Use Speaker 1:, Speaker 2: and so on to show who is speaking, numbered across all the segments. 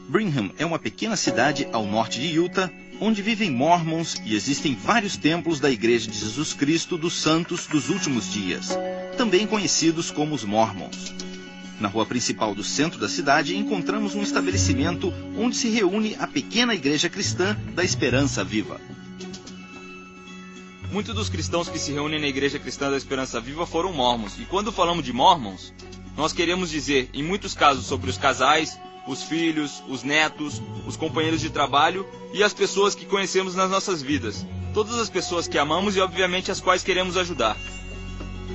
Speaker 1: Brigham é uma pequena cidade ao norte de Utah, onde vivem Mormons e existem vários templos da Igreja de Jesus Cristo dos Santos dos Últimos Dias, também conhecidos como os Mormons. Na rua principal do centro da cidade encontramos um estabelecimento onde se reúne a pequena igreja cristã da Esperança Viva.
Speaker 2: Muitos dos cristãos que se reúnem na Igreja Cristã da Esperança Viva foram Mormons, e quando falamos de Mormons, nós queremos dizer, em muitos casos, sobre os casais, os filhos, os netos, os companheiros de trabalho e as pessoas que conhecemos nas nossas vidas. Todas as pessoas que amamos e, obviamente, as quais queremos ajudar.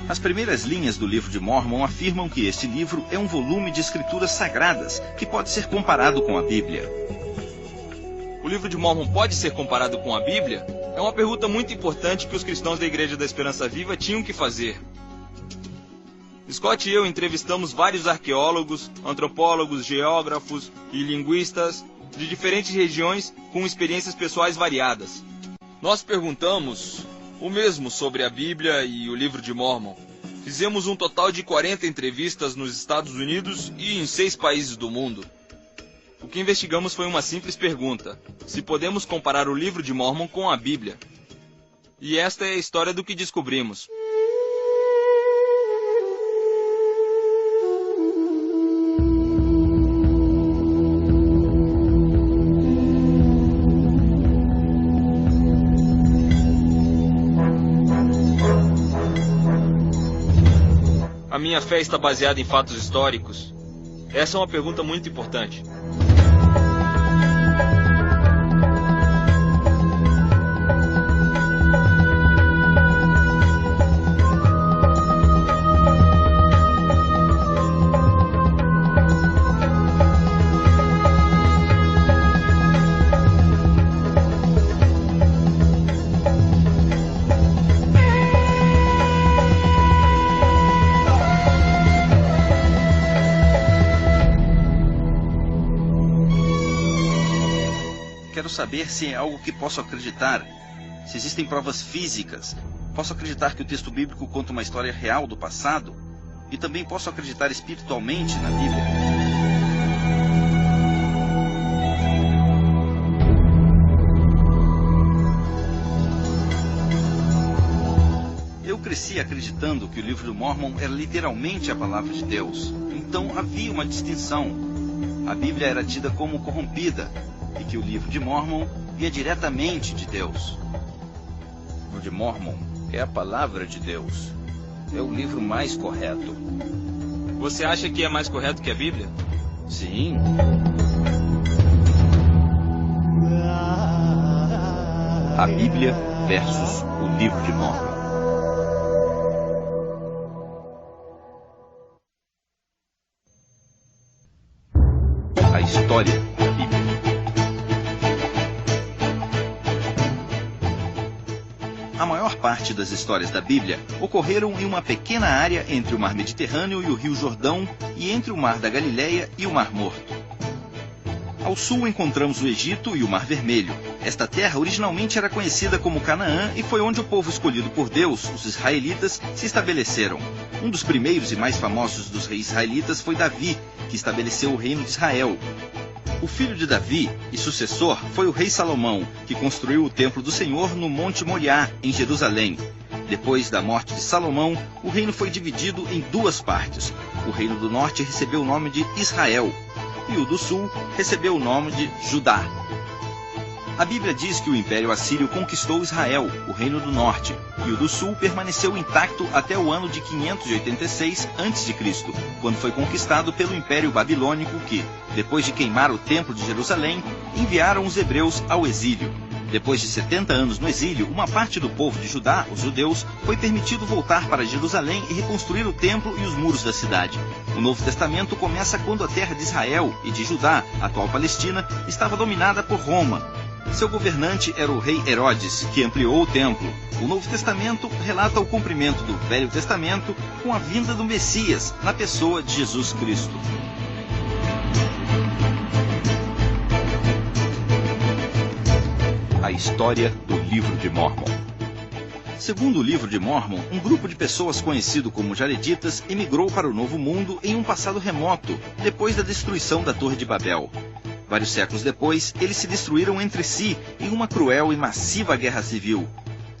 Speaker 1: As primeiras linhas do livro de Mormon afirmam que este livro é um volume de escrituras sagradas que pode ser comparado com a Bíblia.
Speaker 2: O livro de Mormon pode ser comparado com a Bíblia? É uma pergunta muito importante que os cristãos da Igreja da Esperança Viva tinham que fazer. Scott e eu entrevistamos vários arqueólogos, antropólogos, geógrafos e linguistas de diferentes regiões com experiências pessoais variadas. Nós perguntamos o mesmo sobre a Bíblia e o livro de Mormon. Fizemos um total de 40 entrevistas nos Estados Unidos e em 6 países do mundo. O que investigamos foi uma simples pergunta: se podemos comparar o livro de Mormon com a Bíblia. E esta é a história do que descobrimos. A minha fé está baseada em fatos históricos? Essa é uma pergunta muito importante.
Speaker 1: Quero saber se é algo que posso acreditar, se existem provas físicas. Posso acreditar que o texto bíblico conta uma história real do passado? E também posso acreditar espiritualmente na Bíblia? Eu cresci acreditando que o livro do Mormon era literalmente a palavra de Deus. Então havia uma distinção. A Bíblia era tida como corrompida, e que o livro de Mormon via diretamente de Deus. O livro de Mormon é a palavra de Deus. É o livro mais correto.
Speaker 2: Você acha que é mais correto que a Bíblia?
Speaker 1: Sim. A Bíblia versus o livro de Mormon. A história da Bíblia. A maior parte das histórias da Bíblia ocorreram em uma pequena área entre o Mar Mediterrâneo e o Rio Jordão e entre o Mar da Galileia e o Mar Morto. Ao sul encontramos o Egito e o Mar Vermelho. Esta terra originalmente era conhecida como Canaã e foi onde o povo escolhido por Deus, os israelitas, se estabeleceram. Um dos primeiros e mais famosos dos reis israelitas foi Davi, que estabeleceu o reino de Israel. O filho de Davi e sucessor foi o rei Salomão, que construiu o templo do Senhor no Monte Moriá, em Jerusalém. Depois da morte de Salomão, o reino foi dividido em 2 partes. O reino do norte recebeu o nome de Israel, e o do sul recebeu o nome de Judá. A Bíblia diz que o Império Assírio conquistou Israel, o reino do norte, e o do sul permaneceu intacto até o ano de 586 a.C., quando foi conquistado pelo Império Babilônico que, depois de queimar o Templo de Jerusalém, enviaram os hebreus ao exílio. Depois de 70 anos no exílio, uma parte do povo de Judá, os judeus, foi permitido voltar para Jerusalém e reconstruir o templo e os muros da cidade. O Novo Testamento começa quando a terra de Israel e de Judá, atual Palestina, estava dominada por Roma. Seu governante era o rei Herodes, que ampliou o templo. O Novo Testamento relata o cumprimento do Velho Testamento com a vinda do Messias, na pessoa de Jesus Cristo. história do Livro de Mórmon. Segundo o Livro de Mórmon, um grupo de pessoas conhecido como Jareditas emigrou para o Novo Mundo em um passado remoto, depois da destruição da Torre de Babel. Vários séculos depois, eles se destruíram entre si em uma cruel e massiva guerra civil.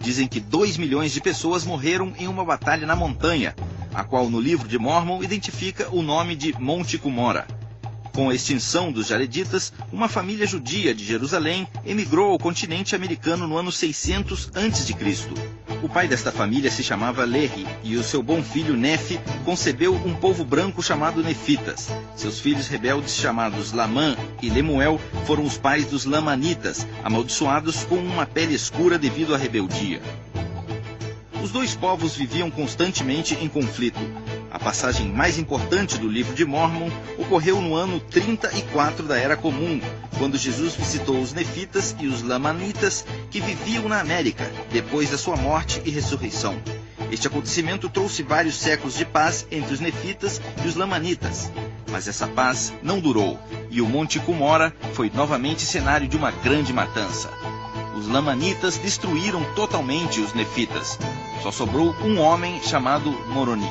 Speaker 1: Dizem que 2 milhões de pessoas morreram em uma batalha na montanha, a qual no Livro de Mórmon identifica o nome de Monte Cumorah. Com a extinção dos Jareditas, uma família judia de Jerusalém emigrou ao continente americano no ano 600 a.C. O pai desta família se chamava Lehi, e o seu bom filho Nefi concebeu um povo branco chamado Nefitas. Seus filhos rebeldes chamados Lamã e Lemuel foram os pais dos Lamanitas, amaldiçoados com uma pele escura devido à rebeldia. Os dois povos viviam constantemente em conflito. A passagem mais importante do Livro de Mórmon ocorreu no ano 34 da Era Comum, quando Jesus visitou os Nefitas e os Lamanitas que viviam na América, depois da sua morte e ressurreição. Este acontecimento trouxe vários séculos de paz entre os Nefitas e os Lamanitas. Mas essa paz não durou, e o Monte Cumorah foi novamente cenário de uma grande matança. Os Lamanitas destruíram totalmente os Nefitas. Só sobrou um homem chamado Moroni.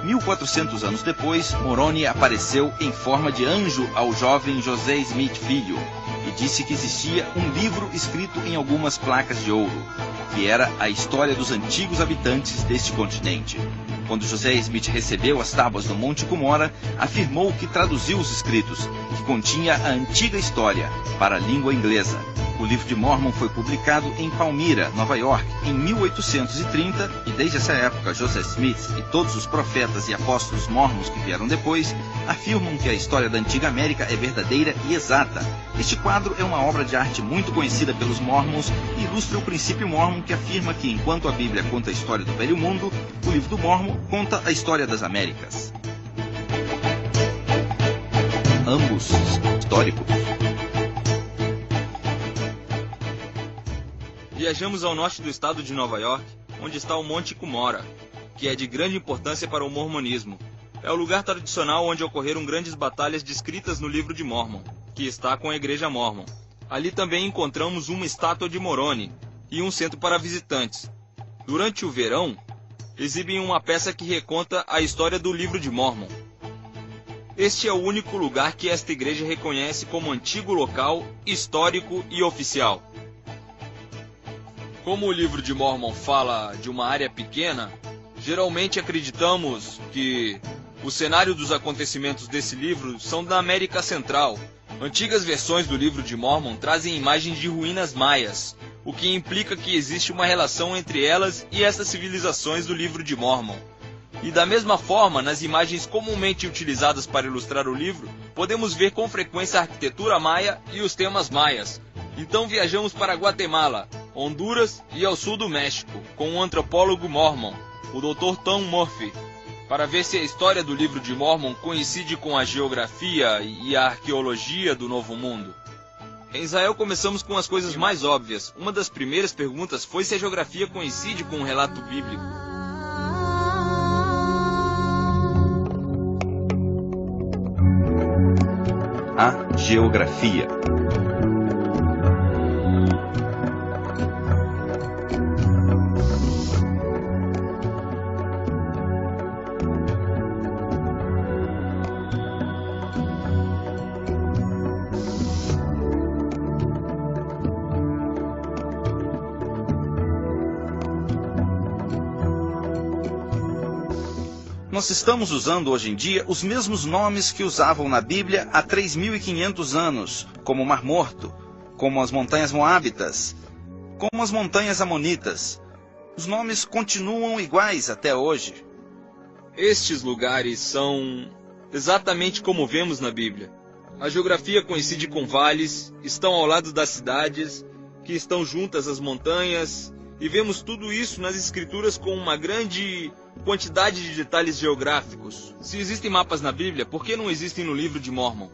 Speaker 1: 1400 anos depois, Moroni apareceu em forma de anjo ao jovem José Smith Filho e disse que existia um livro escrito em algumas placas de ouro, que era a história dos antigos habitantes deste continente. Quando José Smith recebeu as tábuas do Monte Cumorah, afirmou que traduziu os escritos, que continha a antiga história, para a língua inglesa. O Livro de Mórmon foi publicado em Palmyra, Nova York, em 1830, e desde essa época José Smith e todos os profetas e apóstolos mórmons que vieram depois afirmam que a história da antiga América é verdadeira e exata. Este quadro é uma obra de arte muito conhecida pelos mórmons e ilustra o princípio mórmon que afirma que, enquanto a Bíblia conta a história do Velho Mundo, o Livro do Mórmon conta a história das Américas. Ambos históricos.
Speaker 2: Viajamos ao norte do estado de Nova York, onde está o Monte Cumorah, que é de grande importância para o mormonismo. É o lugar tradicional onde ocorreram grandes batalhas descritas no Livro de Mórmon, que está com a Igreja Mórmon. Ali também encontramos uma estátua de Moroni e um centro para visitantes. Durante o verão, exibem uma peça que reconta a história do Livro de Mórmon. Este é o único lugar que esta igreja reconhece como antigo local, histórico e oficial. Como o Livro de Mórmon fala de uma área pequena, geralmente acreditamos que o cenário dos acontecimentos desse livro são da América Central. Antigas versões do Livro de Mórmon trazem imagens de ruínas maias, o que implica que existe uma relação entre elas e essas civilizações do Livro de Mórmon. E da mesma forma, nas imagens comumente utilizadas para ilustrar o livro, podemos ver com frequência a arquitetura maia e os temas maias. Então viajamos para Guatemala, Honduras e ao sul do México, com um antropólogo mórmon, o Dr. Tom Murphy, para ver se a história do Livro de Mórmon coincide com a geografia e a arqueologia do Novo Mundo. Em Israel começamos com as coisas mais óbvias. Uma das primeiras perguntas foi se a geografia coincide com o relato bíblico.
Speaker 1: A geografia. Nós estamos usando hoje em dia os mesmos nomes que usavam na Bíblia há 3.500 anos, como o Mar Morto, como as Montanhas Moábitas, como as Montanhas Amonitas. Os nomes continuam iguais até hoje.
Speaker 2: Estes lugares são exatamente como vemos na Bíblia. A geografia coincide com vales, estão ao lado das cidades, que estão juntas às montanhas, e vemos tudo isso nas escrituras com uma grande quantidade de detalhes geográficos. Se existem mapas na Bíblia, por que não existem no Livro de Mórmon?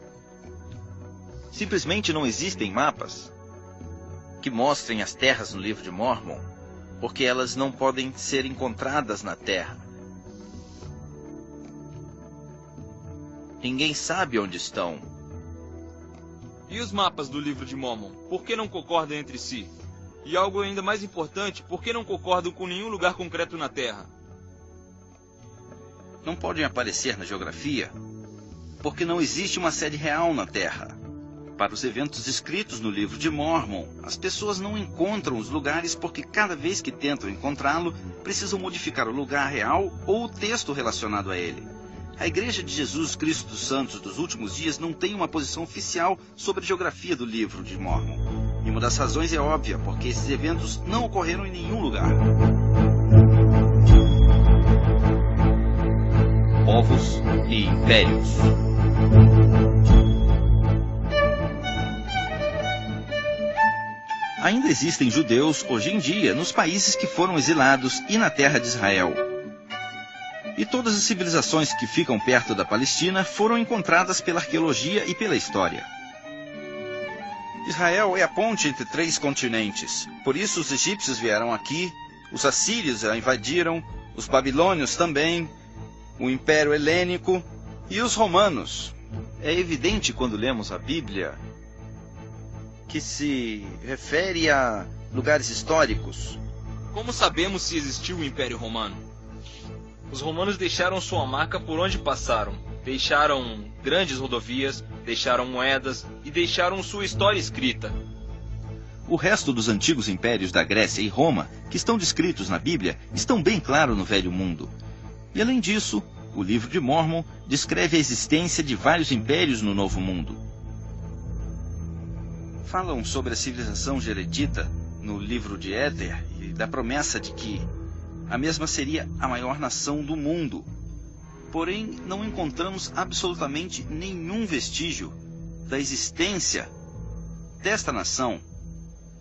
Speaker 1: Simplesmente não existem mapas que mostrem as terras no Livro de Mórmon, porque elas não podem ser encontradas na terra. Ninguém sabe onde estão.
Speaker 2: E os mapas do livro de Mórmon, por que não concordam entre si? E algo ainda mais importante, por que não concordam com nenhum lugar concreto na Terra?
Speaker 1: Não podem aparecer na geografia porque não existe uma sede real na Terra. Para os eventos descritos no livro de Mórmon, as pessoas não encontram os lugares porque cada vez que tentam encontrá-lo, precisam modificar o lugar real ou o texto relacionado a ele. A Igreja de Jesus Cristo dos Santos dos Últimos Dias não tem uma posição oficial sobre a geografia do livro de Mórmon. E uma das razões é óbvia, porque esses eventos não ocorreram em nenhum lugar. Povos e impérios. Ainda existem judeus hoje em dia nos países que foram exilados e na terra de Israel. E todas as civilizações que ficam perto da Palestina foram encontradas pela arqueologia e pela história. Israel é a ponte entre 3 continentes. Por isso os egípcios vieram aqui, os assírios a invadiram, os babilônios também, o Império Helênico e os romanos. É evidente quando lemos a Bíblia que se refere a lugares históricos.
Speaker 2: Como sabemos se existiu o Império Romano? Os romanos deixaram sua marca por onde passaram. Deixaram grandes rodovias, deixaram moedas e deixaram sua história escrita.
Speaker 1: O resto dos antigos impérios da Grécia e Roma, que estão descritos na Bíblia, estão bem claros no Velho Mundo. E além disso, o livro de Mórmon descreve a existência de vários impérios no Novo Mundo. Falam sobre a civilização jeredita no livro de Éter e da promessa de que a mesma seria a maior nação do mundo. Porém, não encontramos absolutamente nenhum vestígio da existência desta nação.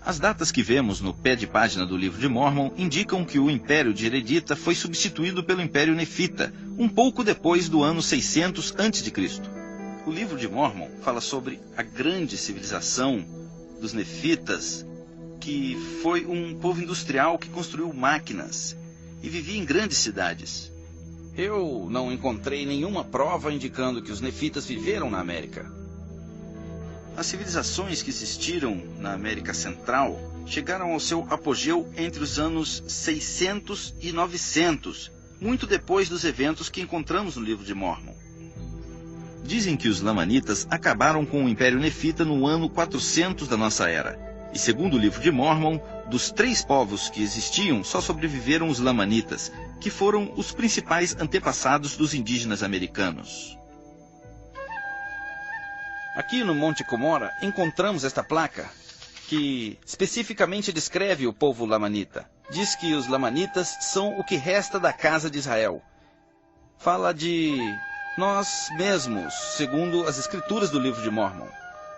Speaker 1: As datas que vemos no pé de página do livro de Mórmon indicam que o Império de Jeredita foi substituído pelo Império Nefita, um pouco depois do ano 600 a.C. O livro de Mórmon fala sobre a grande civilização dos Nefitas, que foi um povo industrial que construiu máquinas e vivia em grandes cidades. Eu não encontrei nenhuma prova indicando que os Nefitas viveram na América. As civilizações que existiram na América Central chegaram ao seu apogeu entre os anos 600 e 900, muito depois dos eventos que encontramos no livro de Mórmon. Dizem que os Lamanitas acabaram com o Império Nefita no ano 400 da nossa era. E segundo o livro de Mórmon, dos 3 povos que existiam, só sobreviveram os Lamanitas, que foram os principais antepassados dos indígenas americanos. Aqui no Monte Cumorah encontramos esta placa, que especificamente descreve o povo Lamanita. Diz que os Lamanitas são o que resta da casa de Israel. Fala de nós mesmos, segundo as escrituras do livro de Mórmon.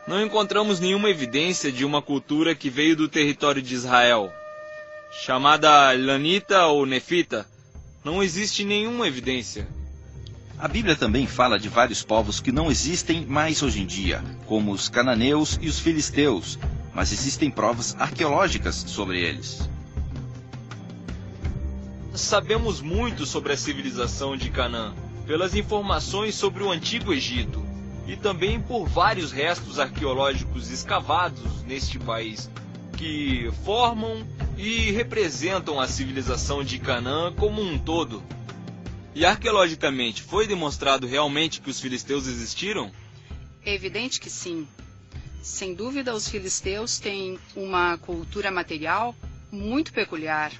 Speaker 2: Não encontramos nenhuma evidência de uma cultura que veio do território de Israel, chamada Lanita ou Nefita. Não existe nenhuma evidência.
Speaker 1: A Bíblia também fala de vários povos que não existem mais hoje em dia, como os cananeus e os filisteus, mas existem provas arqueológicas sobre eles.
Speaker 2: Sabemos muito sobre a civilização de Canaã, pelas informações sobre o Antigo Egito, e também por vários restos arqueológicos escavados neste país, que formam e representam a civilização de Canaã como um todo. E arqueologicamente, foi demonstrado realmente que os filisteus existiram?
Speaker 3: É evidente que sim. Sem dúvida, os filisteus têm uma cultura material muito peculiar,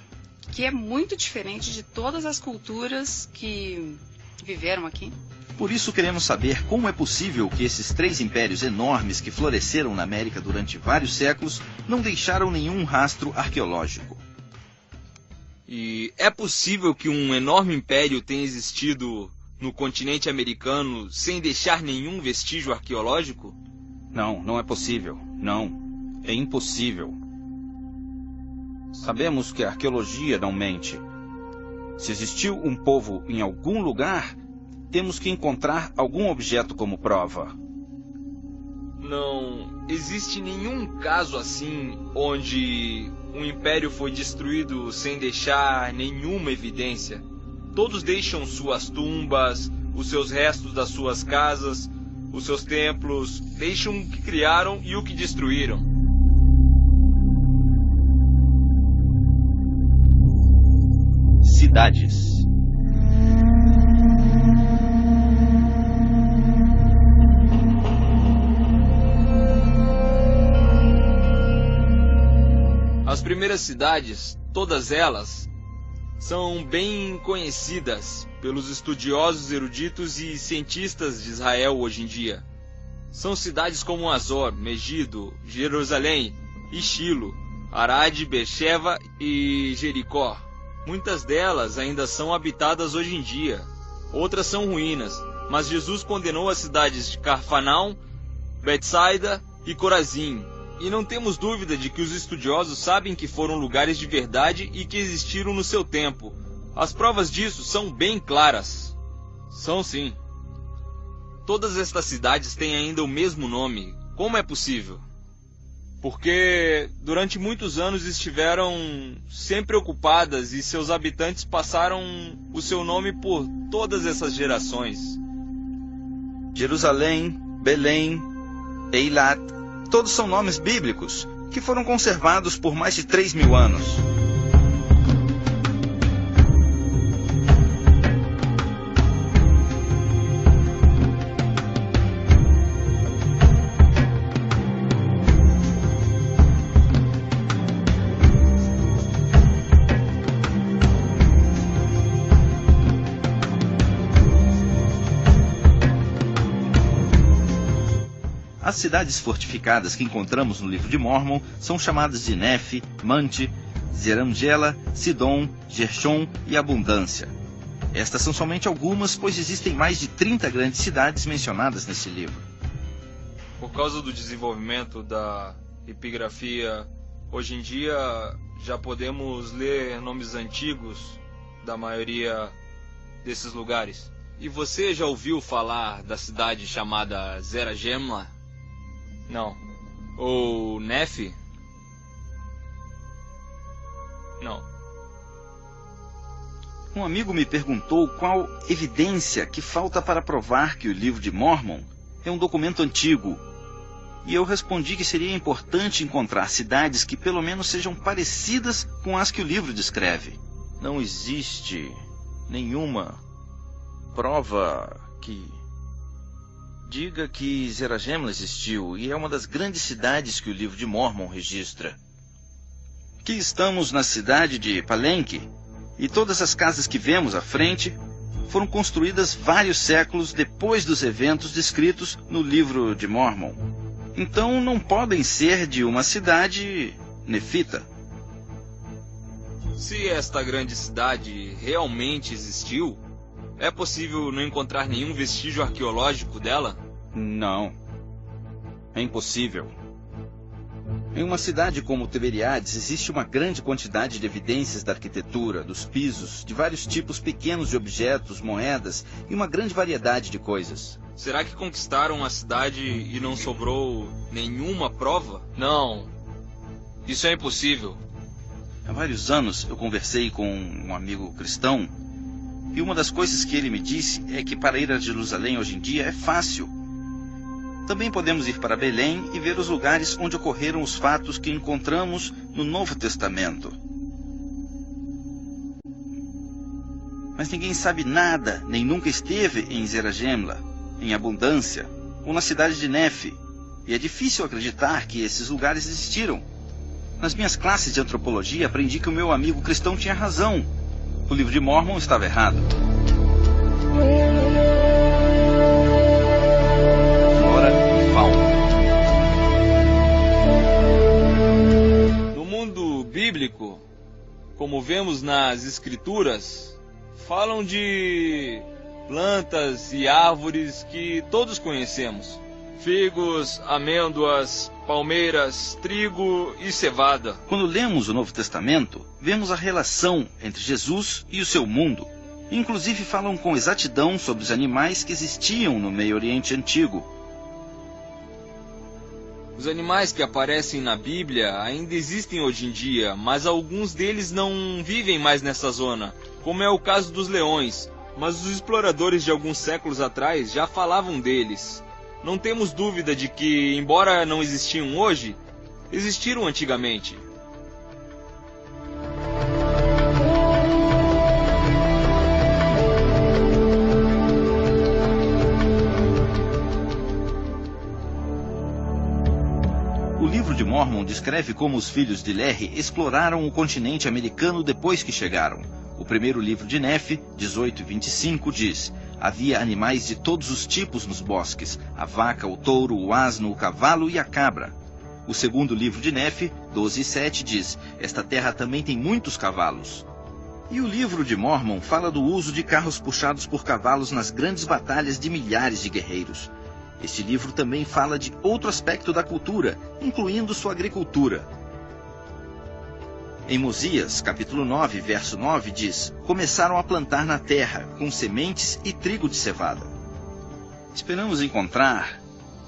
Speaker 3: que é muito diferente de todas as culturas que viveram aqui.
Speaker 1: Por isso queremos saber como é possível que esses 3 impérios enormes que floresceram na América durante vários séculos não deixaram nenhum rastro arqueológico.
Speaker 2: E é possível que um enorme império tenha existido no continente americano sem deixar nenhum vestígio arqueológico?
Speaker 1: Não, não é possível. Não, é impossível. Sabemos que a arqueologia não mente. Se existiu um povo em algum lugar, temos que encontrar algum objeto como prova.
Speaker 2: Não existe nenhum caso assim onde um império foi destruído sem deixar nenhuma evidência. Todos deixam suas tumbas, os seus restos das suas casas, os seus templos, deixam o que criaram e o que destruíram.
Speaker 1: Cidades.
Speaker 2: As primeiras cidades, todas elas, são bem conhecidas pelos estudiosos, eruditos e cientistas de Israel hoje em dia. São cidades como Azor, Megido, Jerusalém e Shilo, Arad, Beersheba e Jericó. Muitas delas ainda são habitadas hoje em dia. Outras são ruínas, mas Jesus condenou as cidades de Cafarnaum, Betsaida e Corazim. E não temos dúvida de que os estudiosos sabem que foram lugares de verdade e que existiram no seu tempo. As provas disso são bem claras. São sim. Todas estas cidades têm ainda o mesmo nome. Como é possível? Porque durante muitos anos estiveram sempre ocupadas e seus habitantes passaram o seu nome por todas essas gerações.
Speaker 1: Jerusalém, Belém, Eilat, todos são nomes bíblicos que foram conservados por mais de 3.000 anos. As cidades fortificadas que encontramos no livro de Mórmon são chamadas de Nefe, Mante, Zerangela, Sidom, Gershon e Abundância. Estas são somente algumas, pois existem mais de 30 grandes cidades mencionadas nesse livro.
Speaker 2: Por causa do desenvolvimento da epigrafia, hoje em dia já podemos ler nomes antigos da maioria desses lugares. E você já ouviu falar da cidade chamada Zerajemla? Não. Ou Nefe? Não.
Speaker 1: Um amigo me perguntou qual evidência que falta para provar que o livro de Mórmon é um documento antigo. E eu respondi que seria importante encontrar cidades que pelo menos sejam parecidas com as que o livro descreve. Não existe nenhuma prova que diga que Zerajemla existiu e é uma das grandes cidades que o livro de Mórmon registra. Aqui estamos na cidade de Palenque e todas as casas que vemos à frente foram construídas vários séculos depois dos eventos descritos no livro de Mórmon. Então não podem ser de uma cidade nefita.
Speaker 2: Se esta grande cidade realmente existiu, é possível não encontrar nenhum vestígio arqueológico dela?
Speaker 1: Não. É impossível. Em uma cidade como Tiberiades existe uma grande quantidade de evidências da arquitetura, dos pisos, de vários tipos pequenos de objetos, moedas e uma grande variedade de coisas.
Speaker 2: Será que conquistaram a cidade e não sobrou nenhuma prova? Não. Isso é impossível.
Speaker 1: Há vários anos eu conversei com um amigo cristão e uma das coisas que ele me disse é que para ir a Jerusalém hoje em dia é fácil. Também podemos ir para Belém e ver os lugares onde ocorreram os fatos que encontramos no Novo Testamento. Mas ninguém sabe nada, nem nunca esteve em Zerajemla, em Abundância, ou na cidade de Nefe, e é difícil acreditar que esses lugares existiram. Nas minhas classes de antropologia aprendi que o meu amigo cristão tinha razão. O livro de Mórmon estava errado. Flora e fauna.
Speaker 2: No mundo bíblico, como vemos nas escrituras, falam de plantas e árvores que todos conhecemos. Figos, amêndoas, palmeiras, trigo e cevada.
Speaker 1: Quando lemos o Novo Testamento, vemos a relação entre Jesus e o seu mundo. Inclusive falam com exatidão sobre os animais que existiam no Meio Oriente Antigo.
Speaker 2: Os animais que aparecem na Bíblia ainda existem hoje em dia, mas alguns deles não vivem mais nessa zona, como é o caso dos leões. Mas os exploradores de alguns séculos atrás já falavam deles. não temos dúvida de que, embora não existiam hoje, existiram antigamente.
Speaker 1: O livro de Mórmon descreve como os filhos de Lehi exploraram o continente americano depois que chegaram. O primeiro livro de Nefe, 18:25, diz: havia animais de todos os tipos nos bosques, a vaca, o touro, o asno, o cavalo e a cabra. O segundo livro de Nefe, 12:7, diz: esta terra também tem muitos cavalos. E o livro de Mórmon fala do uso de carros puxados por cavalos nas grandes batalhas de milhares de guerreiros. Este livro também fala de outro aspecto da cultura, incluindo sua agricultura. Em Mosias, capítulo 9, verso 9, diz: começaram a plantar na terra, com sementes e trigo de cevada. Esperamos encontrar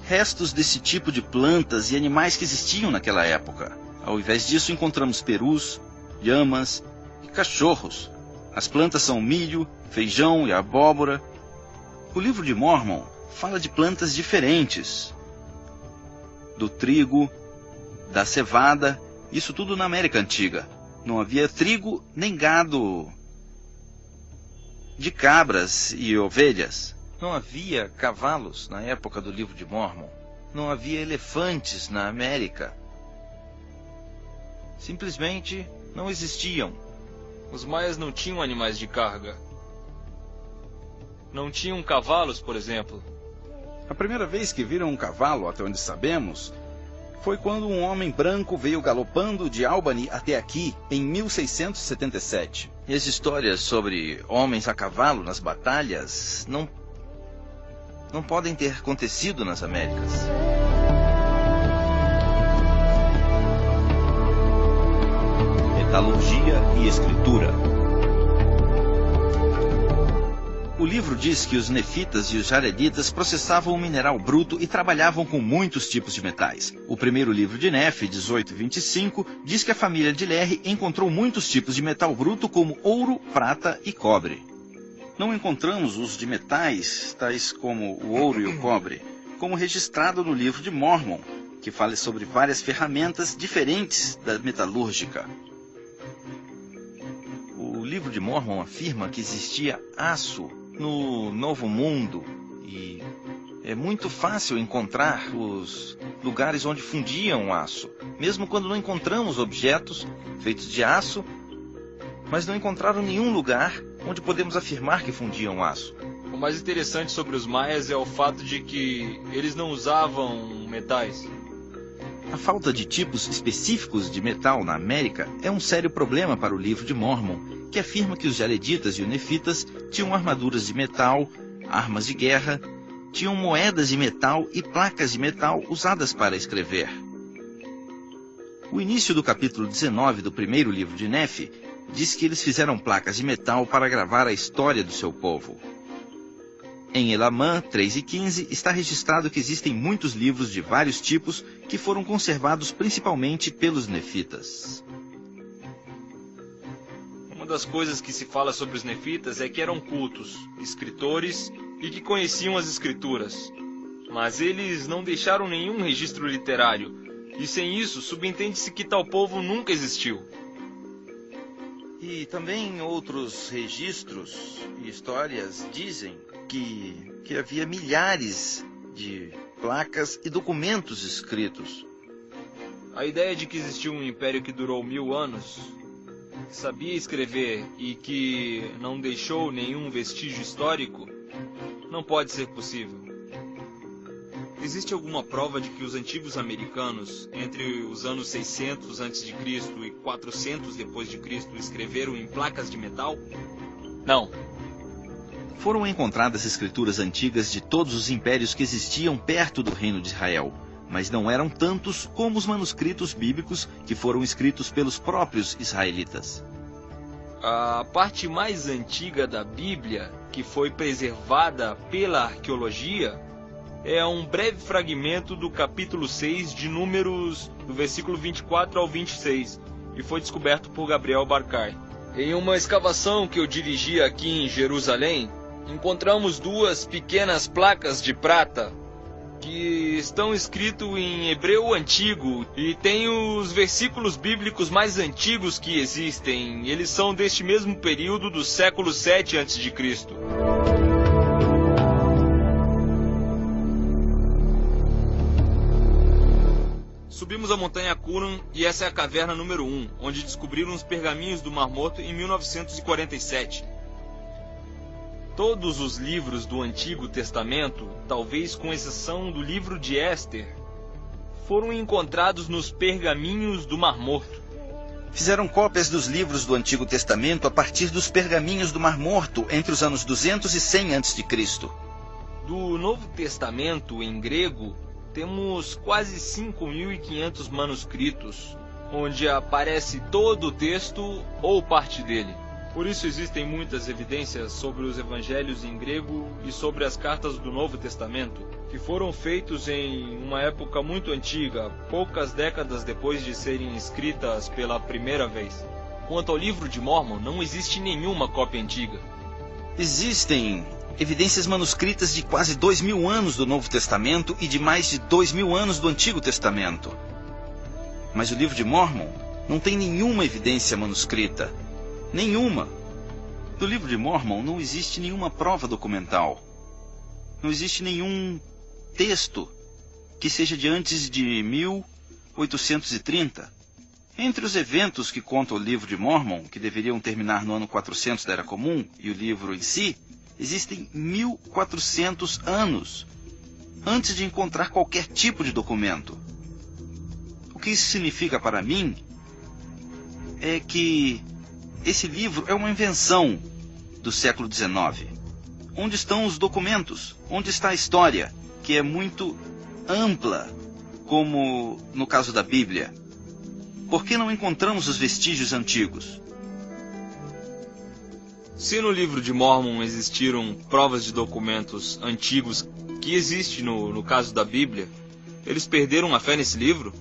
Speaker 1: restos desse tipo de plantas e animais que existiam naquela época. Ao invés disso, encontramos perus, lhamas e cachorros. As plantas são milho, feijão e abóbora. O livro de Mórmon fala de plantas diferentes, do trigo, da cevada, isso tudo na América Antiga. Não havia trigo nem gado de cabras e ovelhas. Não havia cavalos na época do livro de Mórmon. Não havia elefantes na América. Simplesmente não existiam.
Speaker 2: Os maias não tinham animais de carga. Não tinham cavalos, por exemplo.
Speaker 1: A primeira vez que viram um cavalo, até onde sabemos, foi quando um homem branco veio galopando de Albany até aqui, em 1677. E as histórias sobre homens a cavalo nas batalhas não podem ter acontecido nas Américas. Metalurgia e escritura. O livro diz que os nefitas e os jareditas processavam o mineral bruto e trabalhavam com muitos tipos de metais. O primeiro livro de Nefe, 18:25, diz que a família de Lehi encontrou muitos tipos de metal bruto como ouro, prata e cobre. Não encontramos uso de metais, tais como o ouro e o cobre, como registrado no livro de Mórmon, que fala sobre várias ferramentas diferentes da metalúrgica. O livro de Mórmon afirma que existia aço no Novo Mundo e é muito fácil encontrar os lugares onde fundiam aço, mesmo quando não encontramos objetos feitos de aço, mas não encontraram nenhum lugar onde podemos afirmar que fundiam aço.
Speaker 2: O mais interessante sobre os maias é o fato de que eles não usavam metais.
Speaker 1: A falta de tipos específicos de metal na América é um sério problema para o livro de Mórmon, que afirma que os jareditas e os nefitas tinham armaduras de metal, armas de guerra, tinham moedas de metal e placas de metal usadas para escrever. O início do capítulo 19 do primeiro livro de Nefe diz que eles fizeram placas de metal para gravar a história do seu povo. Em Elamã 3:15 está registrado que existem muitos livros de vários tipos que foram conservados principalmente pelos nefitas.
Speaker 2: Uma das coisas que se fala sobre os nefitas é que eram cultos, escritores e que conheciam as escrituras. Mas eles não deixaram nenhum registro literário, e sem isso subentende-se que tal povo nunca existiu.
Speaker 1: E também outros registros e histórias dizem que havia milhares de placas e documentos escritos.
Speaker 2: A ideia de que existiu um império que durou 1000 anos, que sabia escrever e que não deixou nenhum vestígio histórico, não pode ser possível. Existe alguma prova de que os antigos americanos, entre os anos 600 a.C. e 400 d.C., escreveram em placas de metal? Não.
Speaker 1: Foram encontradas escrituras antigas de todos os impérios que existiam perto do reino de Israel, mas não eram tantos como os manuscritos bíblicos que foram escritos pelos próprios israelitas.
Speaker 2: A parte mais antiga da Bíblia, que foi preservada pela arqueologia, é um breve fragmento do capítulo 6 de Números, do versículo 24 ao 26, e foi descoberto por Gabriel Barkay. Em uma escavação que eu dirigi aqui em Jerusalém, encontramos 2 pequenas placas de prata, que estão escritos em hebreu antigo e tem os versículos bíblicos mais antigos que existem. Eles são deste mesmo período do século 7 a.C. Subimos a montanha Qumran e essa é a caverna número 1, onde descobriram os pergaminhos do Mar Morto em 1947. Todos os livros do Antigo Testamento, talvez com exceção do livro de Éster, foram encontrados nos pergaminhos do Mar Morto.
Speaker 1: Fizeram cópias dos livros do Antigo Testamento a partir dos pergaminhos do Mar Morto entre os anos 200 e 100 a.C.
Speaker 2: Do Novo Testamento, em grego, temos quase 5.500 manuscritos, onde aparece todo o texto ou parte dele. Por isso existem muitas evidências sobre os evangelhos em grego e sobre as cartas do Novo Testamento, que foram feitos em uma época muito antiga, poucas décadas depois de serem escritas pela primeira vez. Quanto ao livro de Mórmon, não existe nenhuma cópia antiga.
Speaker 1: Existem evidências manuscritas de quase 2.000 anos do Novo Testamento e de mais de 2.000 anos do Antigo Testamento. Mas o livro de Mórmon não tem nenhuma evidência manuscrita. Nenhuma. Do livro de Mórmon não existe nenhuma prova documental. Não existe nenhum texto que seja de antes de 1830. Entre os eventos que conta o livro de Mórmon, que deveriam terminar no ano 400 da Era Comum, e o livro em si, existem 1.400 anos antes de encontrar qualquer tipo de documento. O que isso significa para mim é que esse livro é uma invenção do século XIX. Onde estão os documentos? Onde está a história, que é muito ampla, como no caso da Bíblia? Por que não encontramos os vestígios antigos?
Speaker 2: Se no livro de Mórmon existiram provas de documentos antigos que existe no caso da Bíblia, eles perderam a fé nesse livro?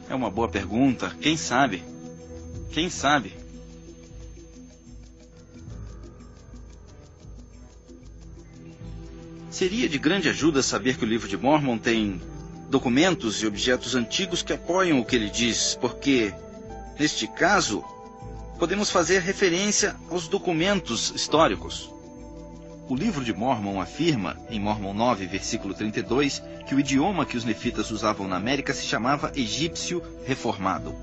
Speaker 1: É uma boa pergunta. Quem sabe? Quem sabe? Seria de grande ajuda saber que o livro de Mórmon tem documentos e objetos antigos que apoiam o que ele diz, porque, neste caso, podemos fazer referência aos documentos históricos. O livro de Mórmon afirma, em Mórmon 9, versículo 32, que o idioma que os nefitas usavam na América se chamava egípcio reformado.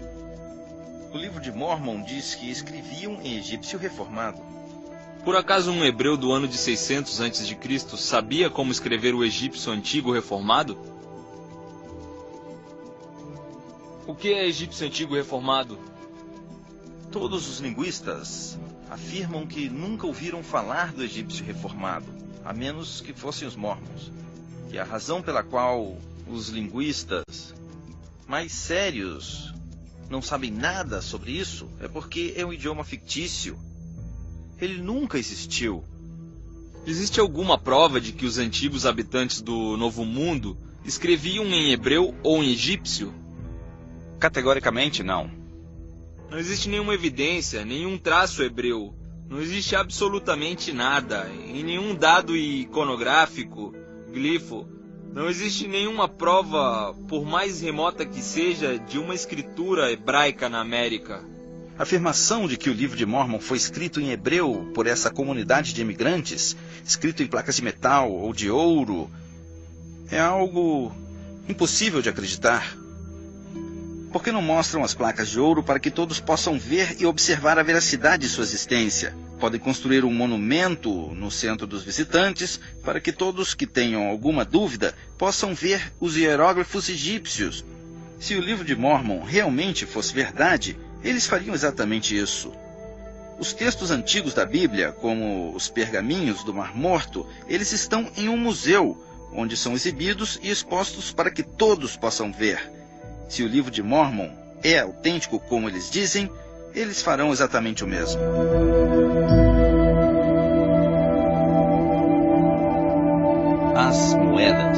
Speaker 1: O livro de Mórmon diz que escreviam em egípcio reformado.
Speaker 2: Por acaso um hebreu do ano de 600 a.C. sabia como escrever o egípcio antigo reformado? O que é egípcio antigo reformado?
Speaker 1: Todos os linguistas afirmam que nunca ouviram falar do egípcio reformado, a menos que fossem os Mórmons. E a razão pela qual os linguistas mais sérios não sabem nada sobre isso é porque é um idioma fictício. Ele nunca existiu.
Speaker 2: Existe alguma prova de que os antigos habitantes do Novo Mundo escreviam em hebreu ou em egípcio?
Speaker 1: Categoricamente, não.
Speaker 2: Não existe nenhuma evidência, nenhum traço hebreu. Não existe absolutamente nada, em nenhum dado iconográfico, glifo. Não existe nenhuma prova, por mais remota que seja, de uma escritura hebraica na América.
Speaker 1: A afirmação de que o livro de Mórmon foi escrito em hebreu por essa comunidade de imigrantes, escrito em placas de metal ou de ouro, é algo impossível de acreditar. Por que não mostram as placas de ouro para que todos possam ver e observar a veracidade de sua existência? Podem construir um monumento no centro dos visitantes para que todos que tenham alguma dúvida possam ver os hieróglifos egípcios. Se o livro de Mórmon realmente fosse verdade, eles fariam exatamente isso. Os textos antigos da Bíblia, como os pergaminhos do Mar Morto, eles estão em um museu, onde são exibidos e expostos para que todos possam ver. Se o livro de Mórmon é autêntico como eles dizem, eles farão exatamente o mesmo. As moedas.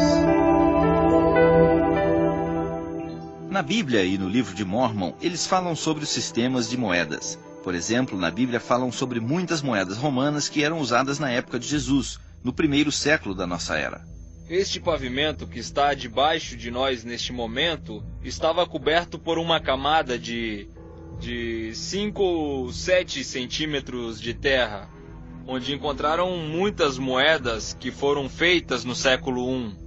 Speaker 1: Na Bíblia e no livro de Mórmon, eles falam sobre os sistemas de moedas. Por exemplo, na Bíblia falam sobre muitas moedas romanas que eram usadas na época de Jesus, no 1º século da nossa era.
Speaker 2: Este pavimento que está debaixo de nós neste momento estava coberto por uma camada de 5 ou 7 centímetros de terra, onde encontraram muitas moedas que foram feitas no século I.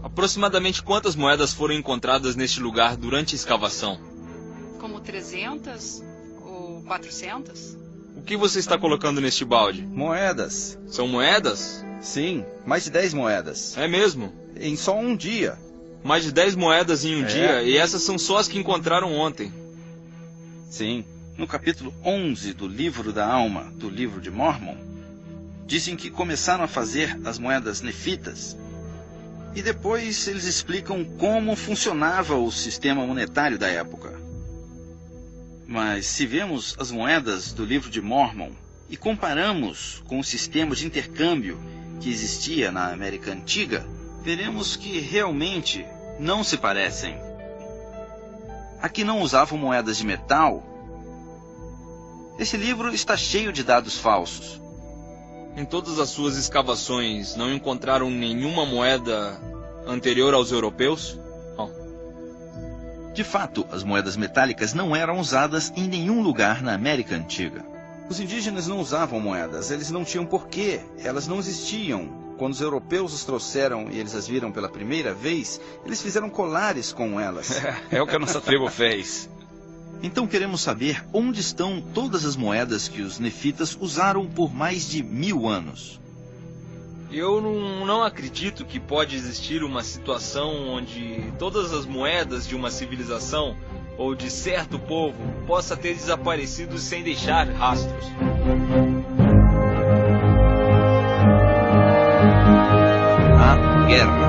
Speaker 2: Aproximadamente quantas moedas foram encontradas neste lugar durante a escavação?
Speaker 3: Como 300 ou 400?
Speaker 2: O que você está colocando neste balde?
Speaker 1: Moedas.
Speaker 2: São moedas?
Speaker 1: Sim, mais de 10 moedas.
Speaker 2: É mesmo?
Speaker 1: Em só um dia.
Speaker 2: Mais de 10 moedas em um dia, e essas são só as que encontraram ontem.
Speaker 1: Sim. No capítulo 11 do Livro da Alma, do livro de Mórmon, dizem que começaram a fazer as moedas nefitas. E depois eles explicam como funcionava o sistema monetário da época. Mas se vemos as moedas do livro de Mórmon e comparamos com o sistema de intercâmbio que existia na América Antiga, veremos que realmente não se parecem. Aqui não usavam moedas de metal. Esse livro está cheio de dados falsos.
Speaker 2: Em todas as suas escavações, não encontraram nenhuma moeda anterior aos europeus? Não.
Speaker 1: De fato, as moedas metálicas não eram usadas em nenhum lugar na América Antiga. Os indígenas não usavam moedas, eles não tinham porquê, elas não existiam. Quando os europeus os trouxeram e eles as viram pela primeira vez, eles fizeram colares com elas.
Speaker 2: É o que a nossa tribo fez.
Speaker 1: Então queremos saber onde estão todas as moedas que os nefitas usaram por mais de 1000 anos.
Speaker 2: Eu não acredito que pode existir uma situação onde todas as moedas de uma civilização ou de certo povo possa ter desaparecido sem deixar rastros.
Speaker 1: A guerra.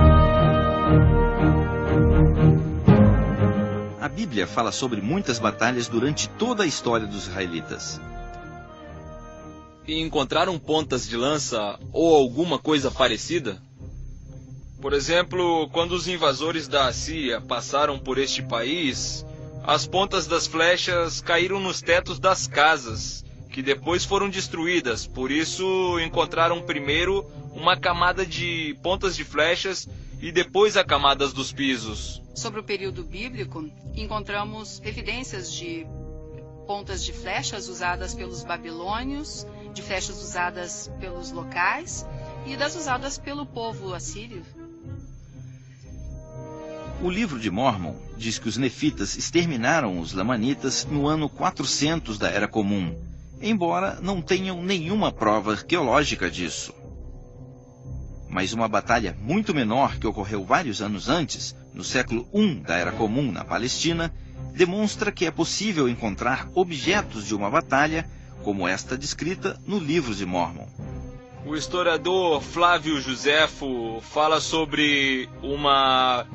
Speaker 1: A Bíblia fala sobre muitas batalhas durante toda a história dos israelitas.
Speaker 2: E encontraram pontas de lança ou alguma coisa parecida? Por exemplo, quando os invasores da Assíria passaram por este país, as pontas das flechas caíram nos tetos das casas, que depois foram destruídas. Por isso, encontraram primeiro uma camada de pontas de flechas e depois a camada dos pisos.
Speaker 3: Sobre o período bíblico, encontramos evidências de pontas de flechas usadas pelos babilônios, de flechas usadas pelos locais e das usadas pelo povo assírio.
Speaker 1: O livro de Mórmon diz que os nefitas exterminaram os lamanitas no ano 400 da Era Comum, embora não tenham nenhuma prova arqueológica disso. Mas uma batalha muito menor que ocorreu vários anos antes, no século I da Era Comum na Palestina, demonstra que é possível encontrar objetos de uma batalha como esta descrita no livro de Mórmon.
Speaker 2: O historiador Flávio Joséfo fala sobre uma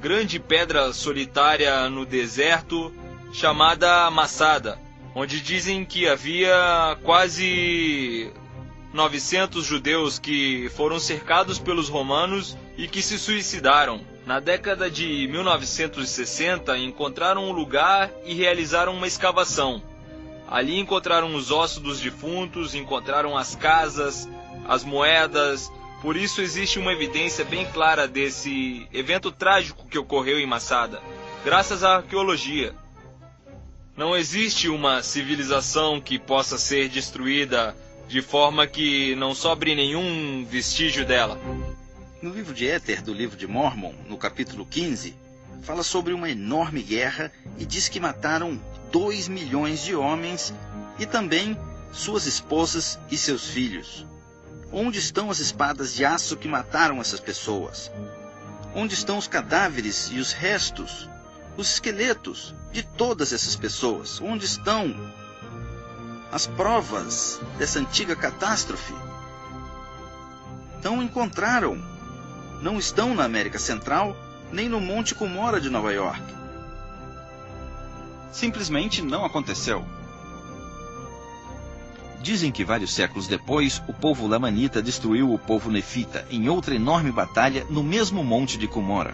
Speaker 2: grande pedra solitária no deserto chamada Massada, onde dizem que havia quase 900 judeus que foram cercados pelos romanos e que se suicidaram. Na década de 1960, encontraram um lugar e realizaram uma escavação. Ali encontraram os ossos dos defuntos, encontraram as casas, as moedas. Por isso existe uma evidência bem clara desse evento trágico que ocorreu em Massada, graças à arqueologia. Não existe uma civilização que possa ser destruída de forma que não sobre nenhum vestígio dela.
Speaker 1: No livro de Éter do livro de Mórmon, no capítulo 15, fala sobre uma enorme guerra e diz que mataram 2 milhões de homens e também suas esposas e seus filhos. Onde estão as espadas de aço que mataram essas pessoas? Onde estão os cadáveres e os restos, os esqueletos de todas essas pessoas? Onde estão as provas dessa antiga catástrofe? Não encontraram. Não estão na América Central, nem no Monte Cumorah de Nova York. Simplesmente não aconteceu. Dizem que vários séculos depois, o povo lamanita destruiu o povo nefita em outra enorme batalha no mesmo Monte de Cumorah.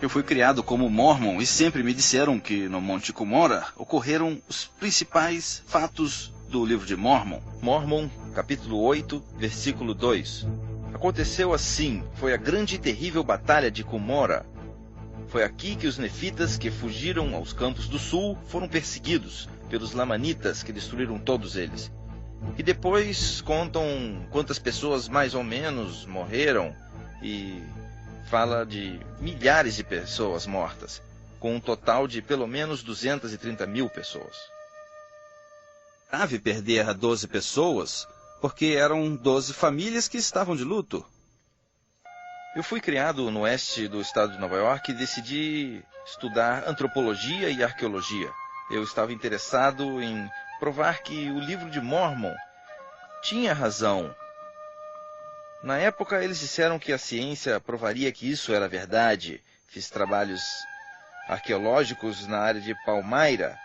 Speaker 1: Eu fui criado como mórmon e sempre me disseram que no Monte Cumorah ocorreram os principais fatos do livro de Mórmon.
Speaker 2: Mórmon, capítulo 8, versículo 2. Aconteceu assim, foi a grande e terrível batalha de Cumorah. Foi aqui que os nefitas que fugiram aos campos do sul foram perseguidos pelos lamanitas que destruíram todos eles. E depois contam quantas pessoas mais ou menos morreram e fala de milhares de pessoas mortas, com um total de pelo menos 230 mil pessoas.
Speaker 1: Grave perder 12 pessoas, porque eram 12 famílias que estavam de luto.
Speaker 2: Eu fui criado no oeste do estado de Nova York e decidi estudar antropologia e arqueologia. Eu estava interessado em provar que o livro de Mórmon tinha razão. Na época, eles disseram que a ciência provaria que isso era verdade. Fiz trabalhos arqueológicos na área de Palmyra.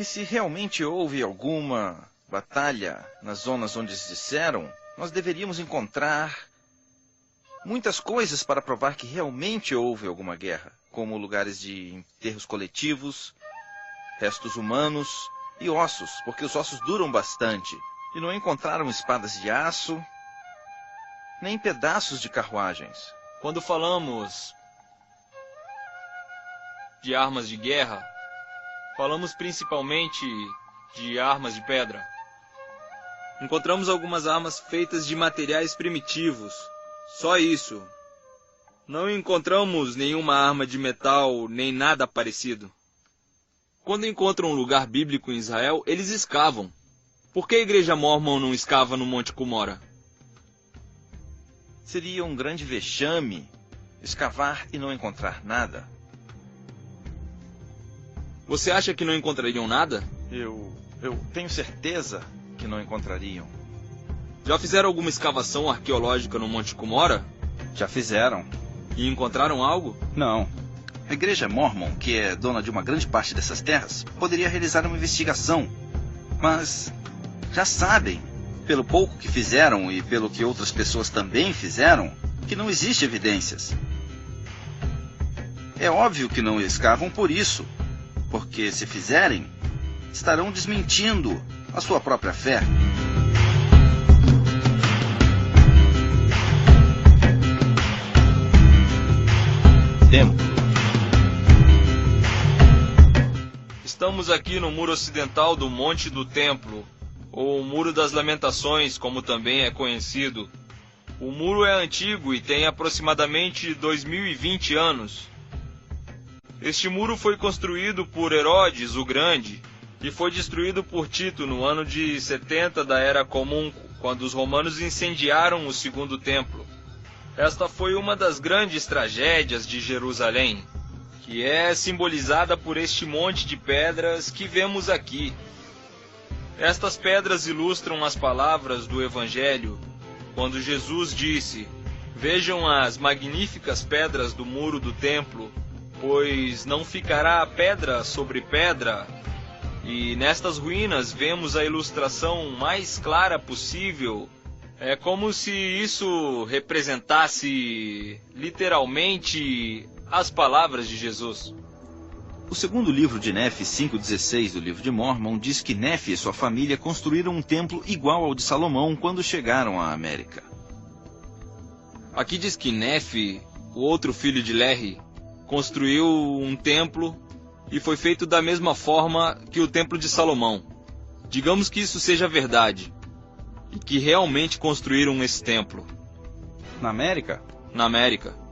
Speaker 2: E se realmente houve alguma batalha nas zonas onde eles disseram, nós deveríamos encontrar muitas coisas para provar que realmente houve alguma guerra, como lugares de enterros coletivos, restos humanos e ossos, porque os ossos duram bastante. E não encontraram espadas de aço, nem pedaços de carruagens.
Speaker 4: Quando falamos de armas de guerra, falamos principalmente de armas de pedra. Encontramos algumas armas feitas de materiais primitivos. Só isso. Não encontramos nenhuma arma de metal, nem nada parecido. Quando encontram um lugar bíblico em Israel, eles escavam. Por que a igreja mórmon não escava no Monte Cumorah?
Speaker 2: Seria um grande vexame escavar e não encontrar nada.
Speaker 4: Você acha que não encontrariam nada?
Speaker 2: Eu tenho certeza que não encontrariam.
Speaker 4: Já fizeram alguma escavação arqueológica no Monte Cumorah?
Speaker 1: Já fizeram.
Speaker 4: E encontraram algo?
Speaker 1: Não. A igreja Mórmon, que é dona de uma grande parte dessas terras, poderia realizar uma investigação. Mas já sabem, pelo pouco que fizeram e pelo que outras pessoas também fizeram, que não existe evidências. É óbvio que não escavam por isso, porque se fizerem, estarão desmentindo a sua própria fé.
Speaker 2: Templo.
Speaker 4: Estamos aqui no muro ocidental do Monte do Templo, ou Muro das Lamentações, como também é conhecido. O muro é antigo e tem aproximadamente 2020 anos. Este muro foi construído por Herodes o Grande e foi destruído por Tito no ano de 70 da Era Comum, quando os romanos incendiaram o Segundo Templo. Esta foi uma das grandes tragédias de Jerusalém, que é simbolizada por este monte de pedras que vemos aqui. Estas pedras ilustram as palavras do Evangelho, quando Jesus disse: "Vejam as magníficas pedras do muro do templo, pois não ficará pedra sobre pedra." E nestas ruínas vemos a ilustração mais clara possível. É como se isso representasse literalmente as palavras de Jesus.
Speaker 1: O segundo livro de Nefe 5,16 do livro de Mórmon diz que Nefe e sua família construíram um templo igual ao de Salomão quando chegaram à América.
Speaker 4: Aqui diz que Nefe, o outro filho de Lehi, construiu um templo e foi feito da mesma forma que o templo de Salomão. Digamos que isso seja verdade, e que realmente construíram esse templo.
Speaker 1: Na América?
Speaker 4: Na América.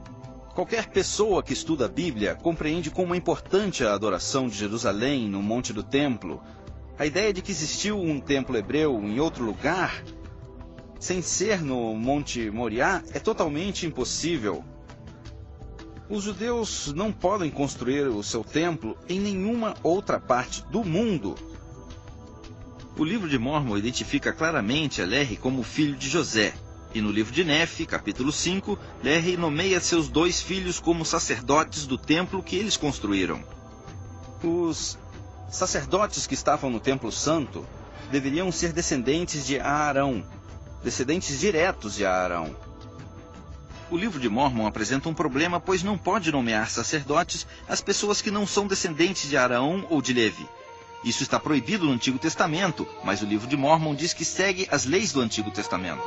Speaker 1: Qualquer pessoa que estuda a Bíblia compreende como é importante a adoração de Jerusalém no Monte do Templo. A ideia de que existiu um templo hebreu em outro lugar, sem ser no Monte Moriá, é totalmente impossível. Os judeus não podem construir o seu templo em nenhuma outra parte do mundo. O livro de Mórmon identifica claramente a Lehi como filho de José. E no livro de Nefe, capítulo 5, Lehi nomeia seus 2 filhos como sacerdotes do templo que eles construíram. Os sacerdotes que estavam no templo santo deveriam ser descendentes de Arão, descendentes diretos de Arão. O livro de Mórmon apresenta um problema, pois não pode nomear sacerdotes as pessoas que não são descendentes de Arão ou de Levi. Isso está proibido no Antigo Testamento, mas o livro de Mórmon diz que segue as leis do Antigo Testamento.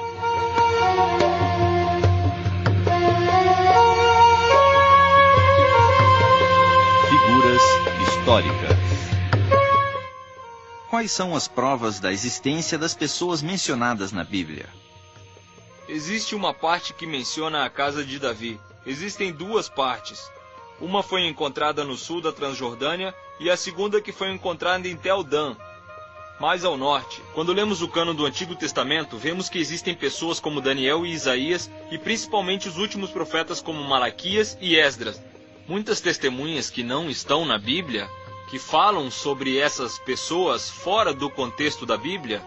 Speaker 1: Figuras históricas. Quais são as provas da existência das pessoas mencionadas na Bíblia?
Speaker 2: Existe uma parte que menciona a casa de Davi. Existem duas partes. Uma foi encontrada no sul da Transjordânia e a segunda que foi encontrada em Tel Dan, mais ao norte. Quando lemos o cânon do Antigo Testamento, vemos que existem pessoas como Daniel e Isaías e principalmente os últimos profetas como Malaquias e Esdras. Muitas testemunhas que não estão na Bíblia, que falam sobre essas pessoas fora do contexto da Bíblia,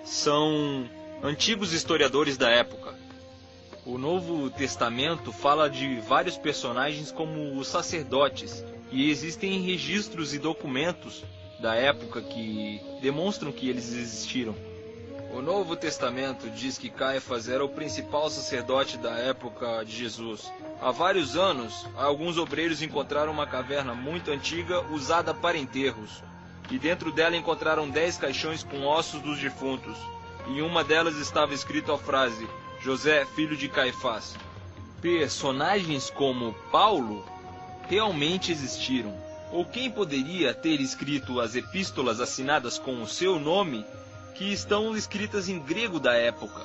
Speaker 2: são antigos historiadores da época. O Novo Testamento fala de vários personagens como os sacerdotes, e existem registros e documentos da época que demonstram que eles existiram. O Novo Testamento diz que Caifás era o principal sacerdote da época de Jesus. Há vários anos, alguns obreiros encontraram uma caverna muito antiga usada para enterros, e dentro dela encontraram 10 caixões com ossos dos defuntos. Em uma delas estava escrito a frase, José, filho de Caifás. Personagens como Paulo realmente existiram. Ou quem poderia ter escrito as epístolas assinadas com o seu nome, que estão escritas em grego da época?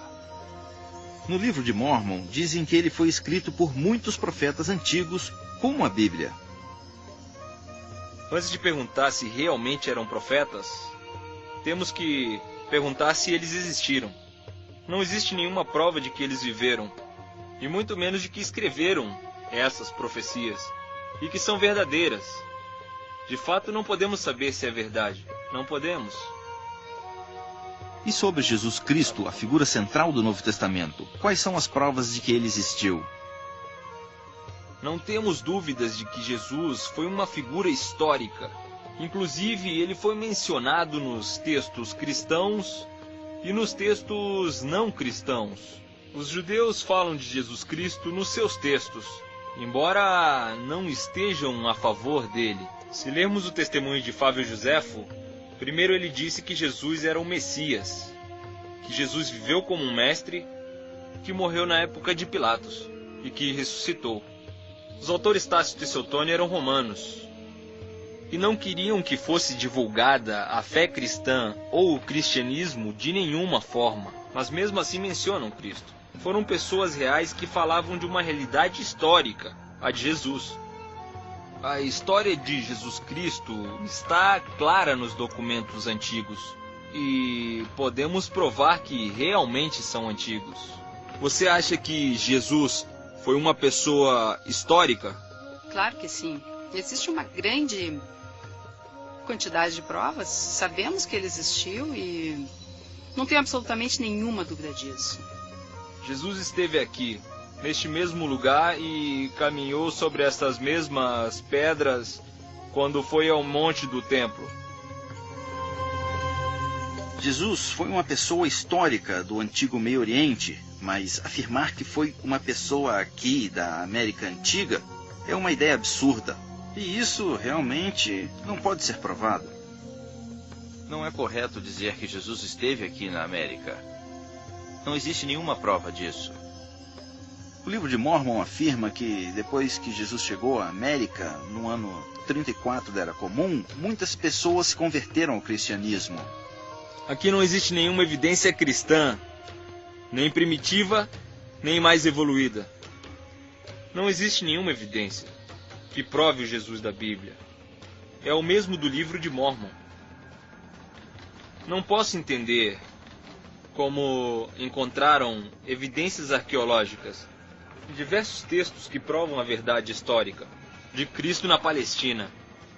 Speaker 1: No livro de Mórmon, dizem que ele foi escrito por muitos profetas antigos, como a Bíblia.
Speaker 2: Antes de perguntar se realmente eram profetas, temos que perguntar se eles existiram. Não existe nenhuma prova de que eles viveram, e muito menos de que escreveram essas profecias, e que são verdadeiras. De fato, não podemos saber se é verdade. Não podemos.
Speaker 1: E sobre Jesus Cristo, a figura central do Novo Testamento, quais são as provas de que ele existiu?
Speaker 2: Não temos dúvidas de que Jesus foi uma figura histórica. Inclusive, ele foi mencionado nos textos cristãos e nos textos não cristãos. Os judeus falam de Jesus Cristo nos seus textos, embora não estejam a favor dele. Se lermos o testemunho de Flávio Joséfo, primeiro ele disse que Jesus era o Messias, que Jesus viveu como um mestre, que morreu na época de Pilatos e que ressuscitou. Os autores Tácito e Suetônio eram romanos e não queriam que fosse divulgada a fé cristã ou o cristianismo de nenhuma forma, mas mesmo assim mencionam Cristo. Foram pessoas reais que falavam de uma realidade histórica, a de Jesus. A história de Jesus Cristo está clara nos documentos antigos e podemos provar que realmente são antigos. Você acha que Jesus foi uma pessoa histórica?
Speaker 3: Claro que sim. Existe uma grande quantidade de provas, sabemos que ele existiu e não tenho absolutamente nenhuma dúvida disso.
Speaker 2: Jesus esteve aqui, neste mesmo lugar, e caminhou sobre essas mesmas pedras quando foi ao monte do templo.
Speaker 1: Jesus foi uma pessoa histórica do antigo Meio Oriente, mas afirmar que foi uma pessoa aqui da América Antiga é uma ideia absurda. E isso realmente não pode ser provado. Não é correto dizer que Jesus esteve aqui na América. Não existe nenhuma prova disso. O livro de Mórmon afirma que depois que Jesus chegou à América, no ano 34 da Era Comum, muitas pessoas se converteram ao cristianismo.
Speaker 2: Aqui não existe nenhuma evidência cristã, nem primitiva, nem mais evoluída. Não existe nenhuma evidência que prove o Jesus da Bíblia. É o mesmo do livro de Mórmon. Não posso entender como encontraram evidências arqueológicas e diversos textos que provam a verdade histórica de Cristo na Palestina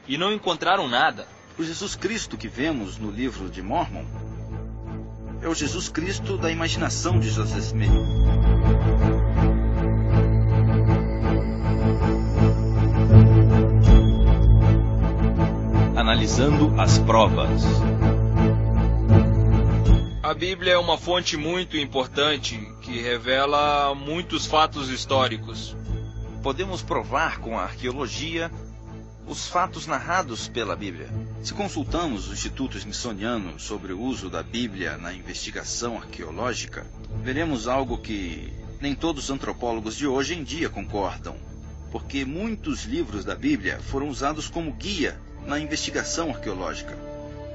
Speaker 2: e não encontraram nada.
Speaker 1: O Jesus Cristo que vemos no livro de Mórmon é o Jesus Cristo da imaginação de Joseph Smith. Analisando as provas.
Speaker 2: A Bíblia é uma fonte muito importante que
Speaker 4: que revela muitos fatos históricos.
Speaker 1: Podemos provar com a arqueologia os fatos narrados pela Bíblia. Se consultamos o Instituto Smithsoniano sobre o uso da Bíblia na investigação arqueológica, veremos algo que nem todos os antropólogos de hoje em dia concordam, porque muitos livros da Bíblia foram usados como guia na investigação arqueológica.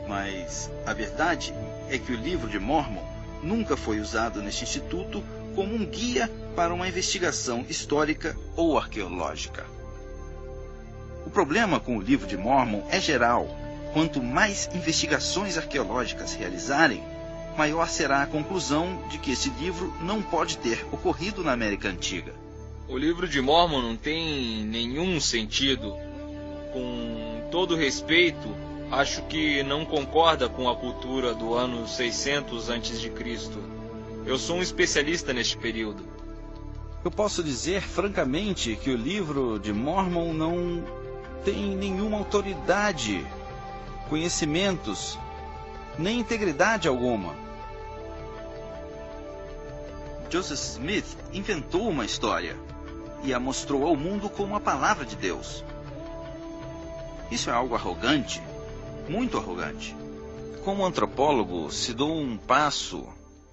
Speaker 1: Mas a verdade é que o livro de Mórmon nunca foi usado neste instituto como um guia para uma investigação histórica ou arqueológica. O problema com o livro de Mórmon é geral. Quanto mais investigações arqueológicas realizarem, maior será a conclusão de que esse livro não pode ter ocorrido na América Antiga.
Speaker 4: O livro de Mórmon não tem nenhum sentido. Com todo respeito, acho que não concorda com a cultura do ano 600 a.C. Eu sou um especialista neste período.
Speaker 1: Eu posso dizer francamente que o livro de Mórmon não tem nenhuma autoridade, conhecimentos, nem integridade alguma. Joseph Smith inventou uma história e a mostrou ao mundo como a palavra de Deus. Isso é algo arrogante, muito arrogante. Como antropólogo, se dou um passo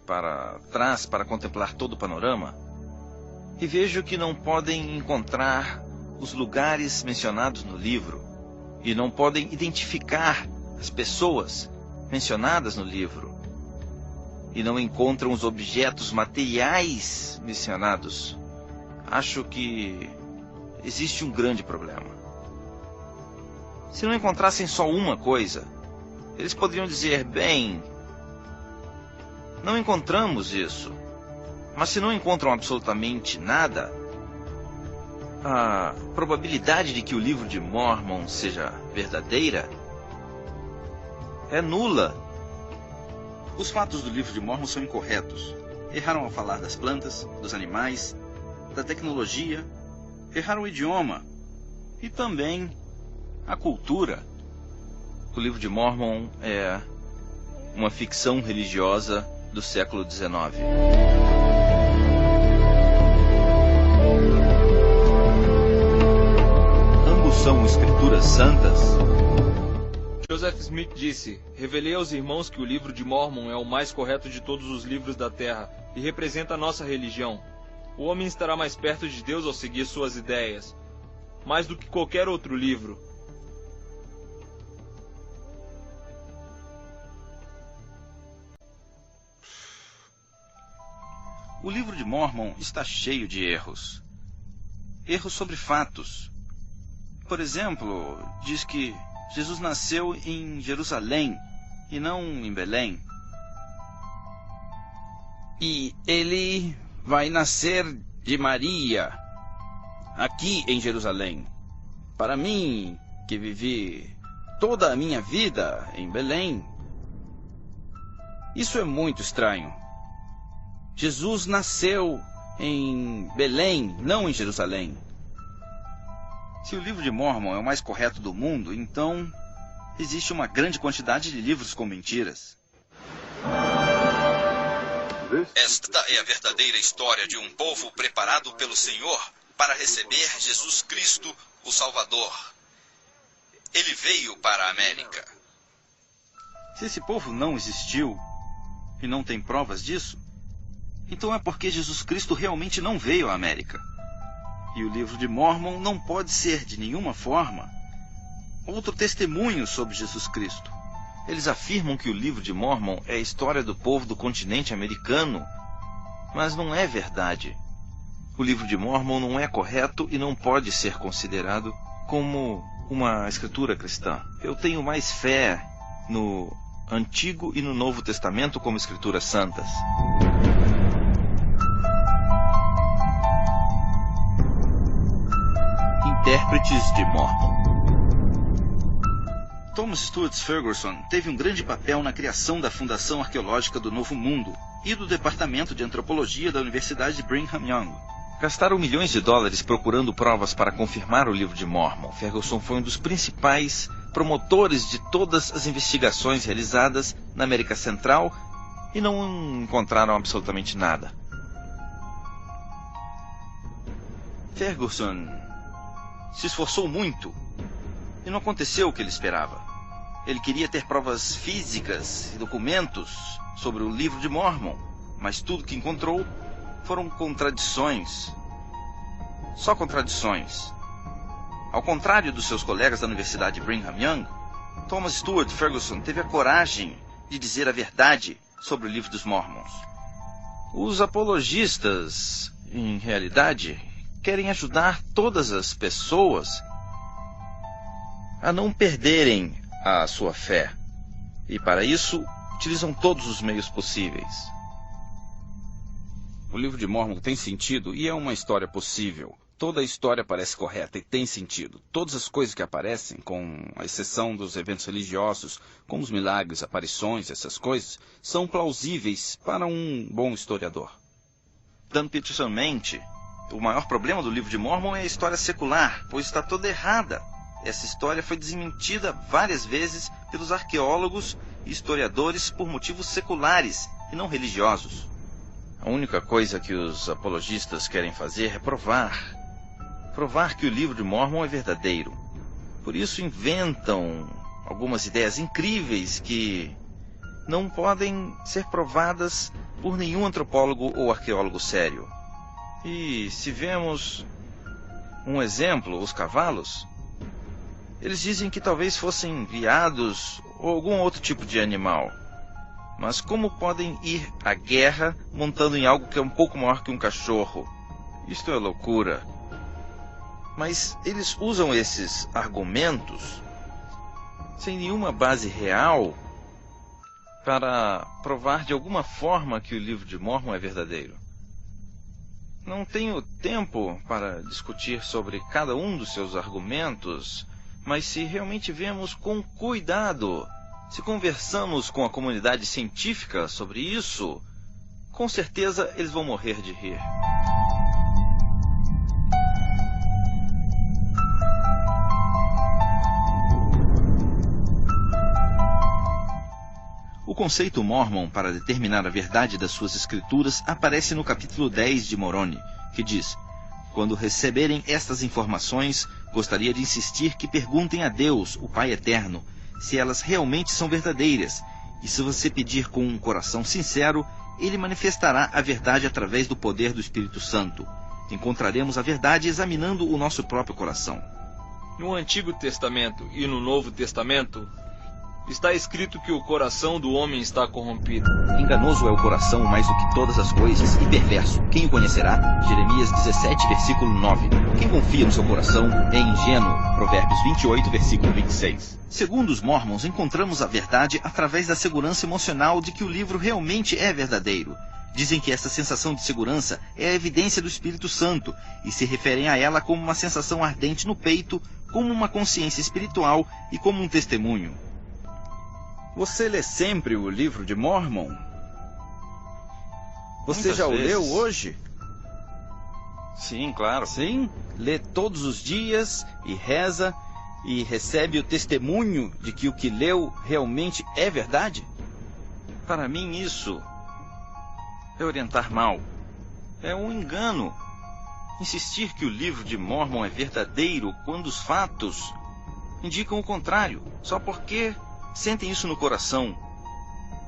Speaker 1: para trás para contemplar todo o panorama e vejo que não podem encontrar os lugares mencionados no livro e não podem identificar as pessoas mencionadas no livro e não encontram os objetos materiais mencionados, acho que existe um grande problema. Se não encontrassem só uma coisa, eles poderiam dizer, bem, não encontramos isso. Mas se não encontram absolutamente nada, a probabilidade de que o livro de Mórmon seja verdadeira é nula. Os fatos do livro de Mórmon são incorretos. Erraram ao falar das plantas, dos animais, da tecnologia, erraram o idioma e também a cultura. O livro de Mórmon é uma ficção religiosa do século XIX. Ambos são escrituras santas.
Speaker 4: Joseph Smith disse: revelei aos irmãos que o livro de Mórmon é o mais correto de todos os livros da Terra e representa a nossa religião. O homem estará mais perto de Deus ao seguir suas ideias, mais do que qualquer outro livro.
Speaker 1: O livro de Mórmon está cheio de erros. Erros sobre fatos. Por exemplo, diz que Jesus nasceu em Jerusalém e não em Belém. E ele vai nascer de Maria, aqui em Jerusalém. Para mim, que vivi toda a minha vida em Belém, isso é muito estranho. Jesus nasceu em Belém, não em Jerusalém. Se o livro de Mórmon é o mais correto do mundo, então existe uma grande quantidade de livros com mentiras.
Speaker 5: Esta é a verdadeira história de um povo preparado pelo Senhor para receber Jesus Cristo, o Salvador. Ele veio para a América.
Speaker 1: Se esse povo não existiu e não tem provas disso, então é porque Jesus Cristo realmente não veio à América. E o livro de Mórmon não pode ser, de nenhuma forma, outro testemunho sobre Jesus Cristo. Eles afirmam que o livro de Mórmon é a história do povo do continente americano, mas não é verdade. O livro de Mórmon não é correto e não pode ser considerado como uma escritura cristã. Eu tenho mais fé no Antigo e no Novo Testamento como escrituras santas. Intérpretes de Mórmon. Thomas Stuart Ferguson teve um grande papel na criação da Fundação Arqueológica do Novo Mundo e do Departamento de Antropologia da Universidade de Brigham Young. Gastaram milhões de dólares procurando provas para confirmar o livro de Mórmon. Ferguson foi um dos principais promotores de todas as investigações realizadas na América Central e não encontraram absolutamente nada. Ferguson se esforçou muito e não aconteceu o que ele esperava. Ele queria ter provas físicas e documentos sobre o livro de Mórmon, mas tudo que encontrou foram contradições. Só contradições. Ao contrário dos seus colegas da Universidade Brigham Young, Thomas Stuart Ferguson teve a coragem de dizer a verdade sobre o livro dos Mórmons. Os apologistas, em realidade, querem ajudar todas as pessoas a não perderem a sua fé. E para isso, utilizam todos os meios possíveis.
Speaker 6: O livro de Mórmon tem sentido e é uma história possível. Toda a história parece correta e tem sentido. Todas as coisas que aparecem, com a exceção dos eventos religiosos, como os milagres, aparições, essas coisas, são plausíveis para um bom historiador.
Speaker 1: Dan Peterson mente, o maior problema do livro de Mórmon é a história secular, pois está toda errada. Essa história foi desmentida várias vezes pelos arqueólogos e historiadores por motivos seculares e não religiosos. A única coisa que os apologistas querem fazer é provar que o livro de Mórmon é verdadeiro. Por isso inventam algumas ideias incríveis que não podem ser provadas por nenhum antropólogo ou arqueólogo sério. E se vemos um exemplo, os cavalos, eles dizem que talvez fossem veados ou algum outro tipo de animal. Mas como podem ir à guerra montando em algo que é um pouco maior que um cachorro? Isto é loucura. Mas eles usam esses argumentos sem nenhuma base real para provar de alguma forma que o livro de Mórmon é verdadeiro. Não tenho tempo para discutir sobre cada um dos seus argumentos, mas se realmente vemos com cuidado, se conversamos com a comunidade científica sobre isso, com certeza eles vão morrer de rir. O conceito Mórmon para determinar a verdade das suas escrituras aparece no capítulo 10 de Moroni, que diz: quando receberem estas informações, gostaria de insistir que perguntem a Deus, o Pai Eterno, se elas realmente são verdadeiras, e se você pedir com um coração sincero, ele manifestará a verdade através do poder do Espírito Santo. Encontraremos a verdade examinando o nosso próprio coração.
Speaker 2: No Antigo Testamento e no Novo Testamento, está escrito que o coração do homem está corrompido.
Speaker 1: Enganoso é o coração mais do que todas as coisas, e perverso. Quem o conhecerá? Jeremias 17, versículo 9. Quem confia no seu coração é ingênuo. Provérbios 28, versículo 26. Segundo os Mórmons, encontramos a verdade através da segurança emocional de que o livro realmente é verdadeiro. Dizem que essa sensação de segurança é a evidência do Espírito Santo, e se referem a ela como uma sensação ardente no peito, como uma consciência espiritual e como um testemunho.
Speaker 6: Você lê sempre o livro de Mórmon? Você
Speaker 1: Muitas
Speaker 6: já o
Speaker 1: vezes.
Speaker 6: leu hoje?
Speaker 1: Sim, claro.
Speaker 6: Sim? Lê todos os dias e reza e recebe o testemunho de que o que leu realmente é verdade?
Speaker 1: Para mim isso é orientar mal. É um engano. Insistir que o livro de Mórmon é verdadeiro quando os fatos indicam o contrário, só porque sentem isso no coração,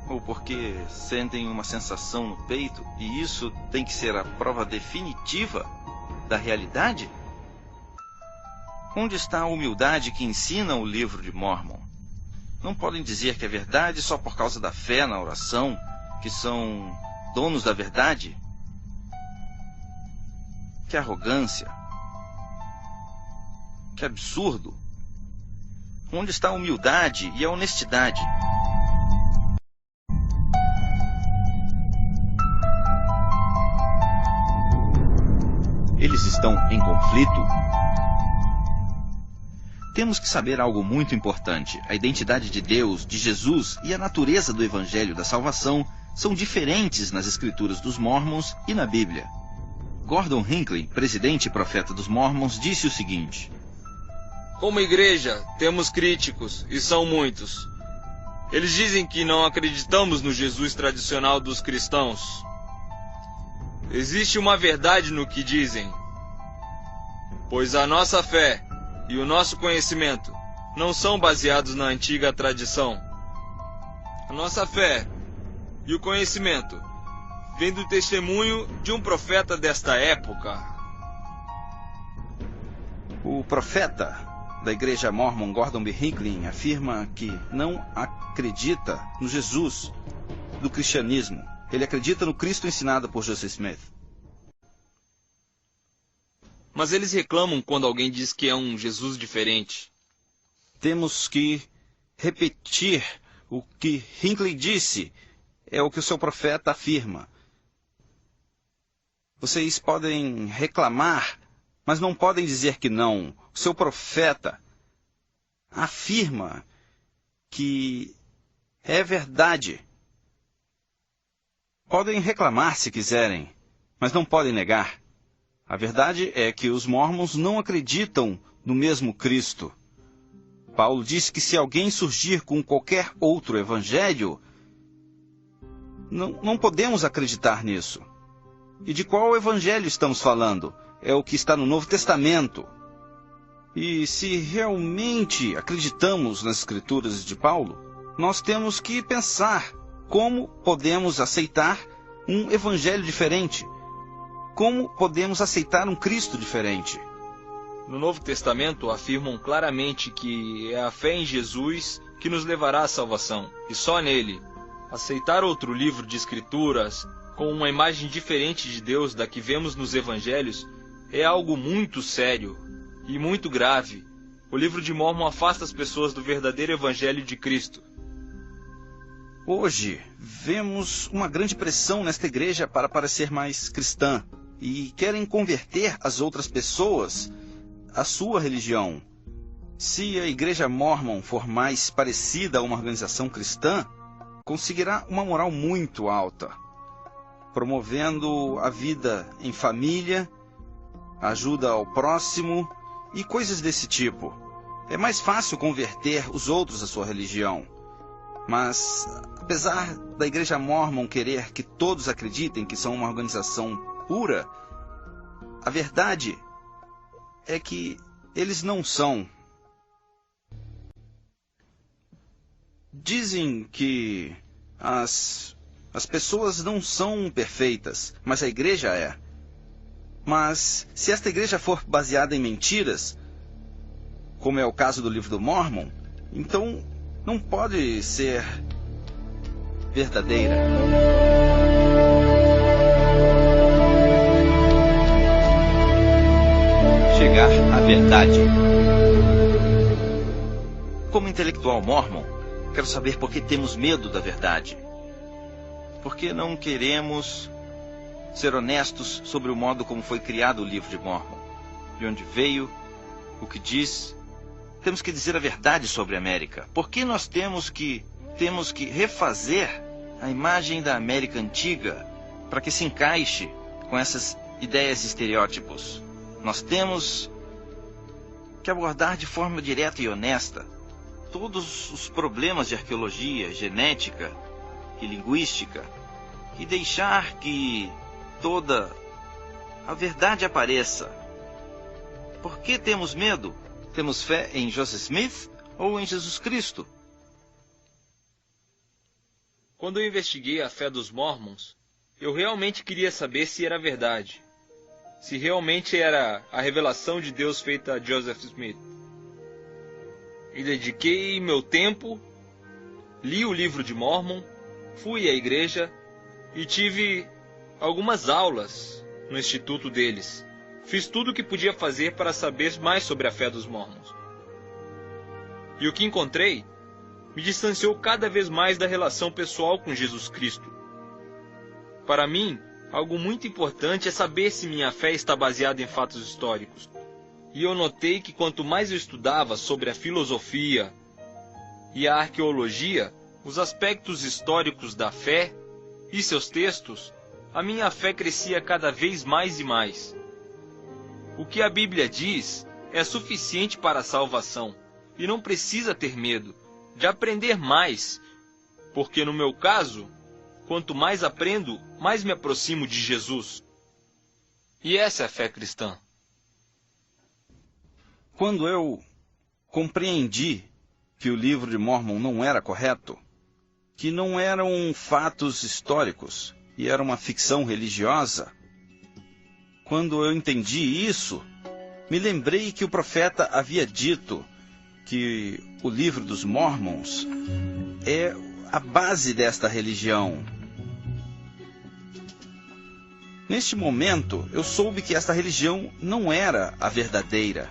Speaker 1: ou porque sentem uma sensação no peito, e isso tem que ser a prova definitiva da realidade? Onde está a humildade que ensina o livro de Mórmon? Não podem dizer que é verdade só por causa da fé na oração, que são donos da verdade? Que arrogância! Que absurdo! Onde está a humildade e a honestidade? Eles estão em conflito? Temos que saber algo muito importante. A identidade de Deus, de Jesus e a natureza do Evangelho da Salvação são diferentes nas escrituras dos Mórmons e na Bíblia. Gordon Hinckley, presidente e profeta dos Mórmons, disse o seguinte:
Speaker 2: como igreja, temos críticos, e são muitos. Eles dizem que não acreditamos no Jesus tradicional dos cristãos. Existe uma verdade no que dizem.
Speaker 4: Pois a nossa fé e o nosso conhecimento não são baseados na antiga tradição. A nossa fé e o conhecimento vem do testemunho de um profeta desta época.
Speaker 6: O profeta da igreja Mormon, Gordon B. Hinckley, afirma que não acredita no Jesus do cristianismo. Ele acredita no Cristo ensinado por Joseph Smith.
Speaker 4: Mas eles reclamam quando alguém diz que é um Jesus diferente.
Speaker 6: Temos que repetir o que Hinckley disse. É o que o seu profeta afirma. Vocês podem reclamar, mas não podem dizer que não. O seu profeta afirma que é verdade. Podem reclamar se quiserem, mas não podem negar. A verdade é que os mormons não acreditam no mesmo Cristo. Paulo disse que se alguém surgir com qualquer outro evangelho, não podemos acreditar nisso. E de qual evangelho estamos falando? É o que está no Novo Testamento. E se realmente acreditamos nas Escrituras de Paulo, nós temos que pensar como podemos aceitar um evangelho diferente. Como podemos aceitar um Cristo diferente?
Speaker 4: No Novo Testamento afirmam claramente que é a fé em Jesus que nos levará à salvação, e só nele. Aceitar outro livro de Escrituras com uma imagem diferente de Deus da que vemos nos Evangelhos é algo muito sério e muito grave. O livro de Mórmon afasta as pessoas do verdadeiro Evangelho de Cristo.
Speaker 6: Hoje, vemos uma grande pressão nesta igreja para parecer mais cristã e querem converter as outras pessoas à sua religião. Se a igreja Mormon for mais parecida a uma organização cristã, conseguirá uma moral muito alta, promovendo a vida em família, ajuda ao próximo e coisas desse tipo. É mais fácil converter os outros à sua religião. Mas, apesar da igreja Mormon querer que todos acreditem que são uma organização pura, a verdade é que eles não são. Dizem que as pessoas não são perfeitas, mas a igreja é. Mas se esta igreja for baseada em mentiras, como é o caso do livro do Mormon, então não pode ser verdadeira.
Speaker 1: Chegar à verdade. Como intelectual mormon, quero saber por que temos medo da verdade. Por que não queremos ser honestos sobre o modo como foi criado o livro de Mormon? De onde veio, o que diz. Temos que dizer a verdade sobre a América. Por que nós temos que refazer a imagem da América antiga para que se encaixe com essas ideias e estereótipos? Nós temos que abordar de forma direta e honesta todos os problemas de arqueologia, genética e linguística e deixar que toda a verdade apareça. Por que temos medo? Temos fé em Joseph Smith ou em Jesus Cristo?
Speaker 4: Quando eu investiguei a fé dos Mormons, eu realmente queria saber se era verdade. Se realmente era a revelação de Deus feita a Joseph Smith. E dediquei meu tempo, li o livro de Mormon, fui à igreja e tive algumas aulas no instituto deles. Fiz tudo o que podia fazer para saber mais sobre a fé dos Mormons. E o que encontrei me distanciou cada vez mais da relação pessoal com Jesus Cristo. Para mim, algo muito importante é saber se minha fé está baseada em fatos históricos. E eu notei que quanto mais eu estudava sobre a filosofia e a arqueologia, os aspectos históricos da fé e seus textos, a minha fé crescia cada vez mais e mais. O que a Bíblia diz é suficiente para a salvação, e não precisa ter medo de aprender mais, porque no meu caso, quanto mais aprendo, mais me aproximo de Jesus. E essa é a fé cristã.
Speaker 6: quando eu compreendi que o livro de Mórmon não era correto, que não eram fatos históricos e era uma ficção religiosa, quando eu entendi isso, me lembrei que o profeta havia dito que o livro dos Mórmons é a base desta religião. Neste momento, eu soube que esta religião não era a verdadeira.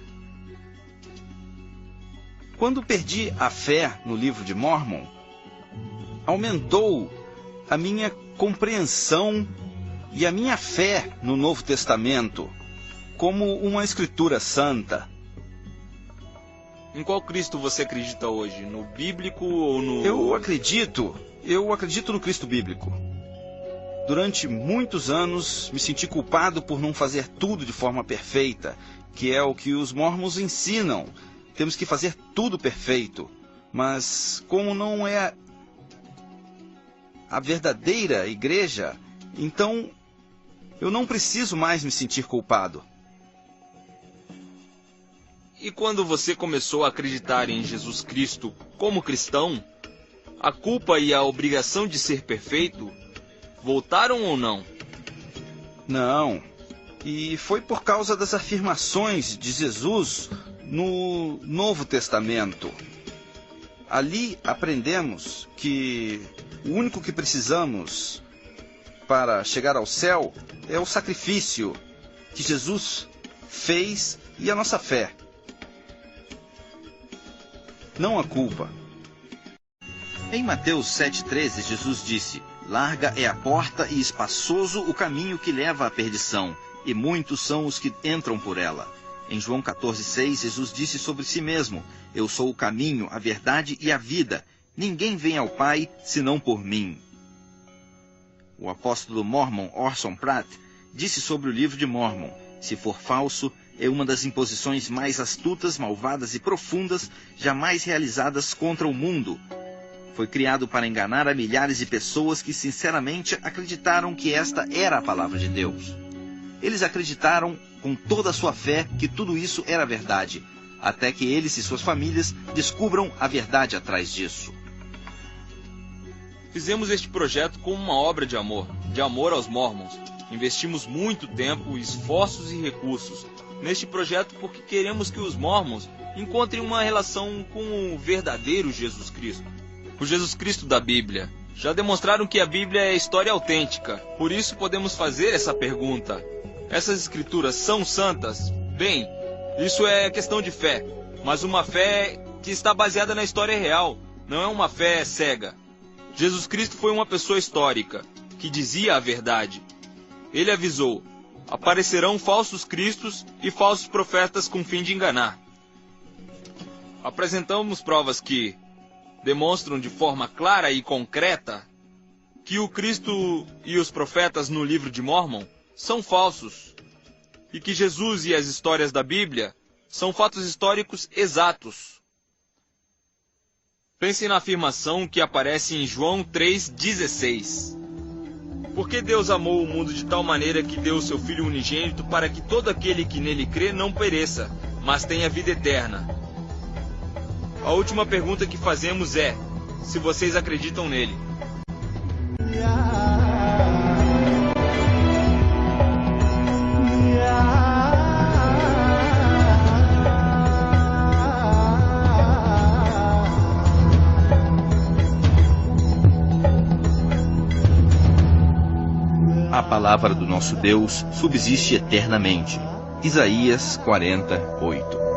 Speaker 6: Quando perdi a fé no livro de Mórmon, aumentou a minha compreensão e a minha fé no Novo Testamento como uma escritura santa.
Speaker 2: Em qual Cristo você acredita hoje? No bíblico ou no...
Speaker 6: Eu acredito no Cristo bíblico. Durante muitos anos me senti culpado por não fazer tudo de forma perfeita, que é o que os Mórmons ensinam. Temos que fazer tudo perfeito. Mas como não é a verdadeira igreja, então eu não preciso mais me sentir culpado.
Speaker 2: E quando você começou a acreditar em Jesus Cristo como cristão, a culpa e a obrigação de ser perfeito voltaram ou não?
Speaker 6: Não. E foi por causa das afirmações de Jesus no Novo Testamento. Ali aprendemos que o único que precisamos para chegar ao céu é o sacrifício que Jesus fez e a nossa fé. Não a culpa.
Speaker 1: Em Mateus 7,13, Jesus disse: "Larga é a porta e espaçoso o caminho que leva à perdição, e muitos são os que entram por ela." Em João 14,6, Jesus disse sobre si mesmo: "Eu sou o caminho, a verdade e a vida. Ninguém vem ao Pai senão por mim." O apóstolo Mormon Orson Pratt disse sobre o livro de Mórmon: "Se for falso, é uma das imposições mais astutas, malvadas e profundas jamais realizadas contra o mundo. Foi criado para enganar a milhares de pessoas que sinceramente acreditaram que esta era a palavra de Deus. Eles acreditaram com toda a sua fé que tudo isso era verdade, até que eles e suas famílias descubram a verdade atrás disso."
Speaker 2: Fizemos este projeto como uma obra de amor aos Mormons. Investimos muito tempo, esforços e recursos neste projeto porque queremos que os Mormons encontrem uma relação com o verdadeiro Jesus Cristo. O Jesus Cristo da Bíblia. Já demonstraram que a Bíblia é história autêntica, por isso podemos fazer essa pergunta. Essas escrituras são santas? Bem, isso é questão de fé, mas uma fé que está baseada na história real, não é uma fé cega. Jesus Cristo foi uma pessoa histórica, que dizia a verdade. Ele avisou: aparecerão falsos cristos e falsos profetas com fim de enganar. Apresentamos provas que demonstram de forma clara e concreta que o Cristo e os profetas no livro de Mórmon são falsos, e que Jesus e as histórias da Bíblia são fatos históricos exatos. Pensem na afirmação que aparece em João 3,16. Porque Deus amou o mundo de tal maneira que deu o seu Filho unigênito para que todo aquele que nele crê não pereça, mas tenha vida eterna. A última pergunta que fazemos é: se vocês acreditam nele.
Speaker 1: A palavra do nosso Deus subsiste eternamente. Isaías 48.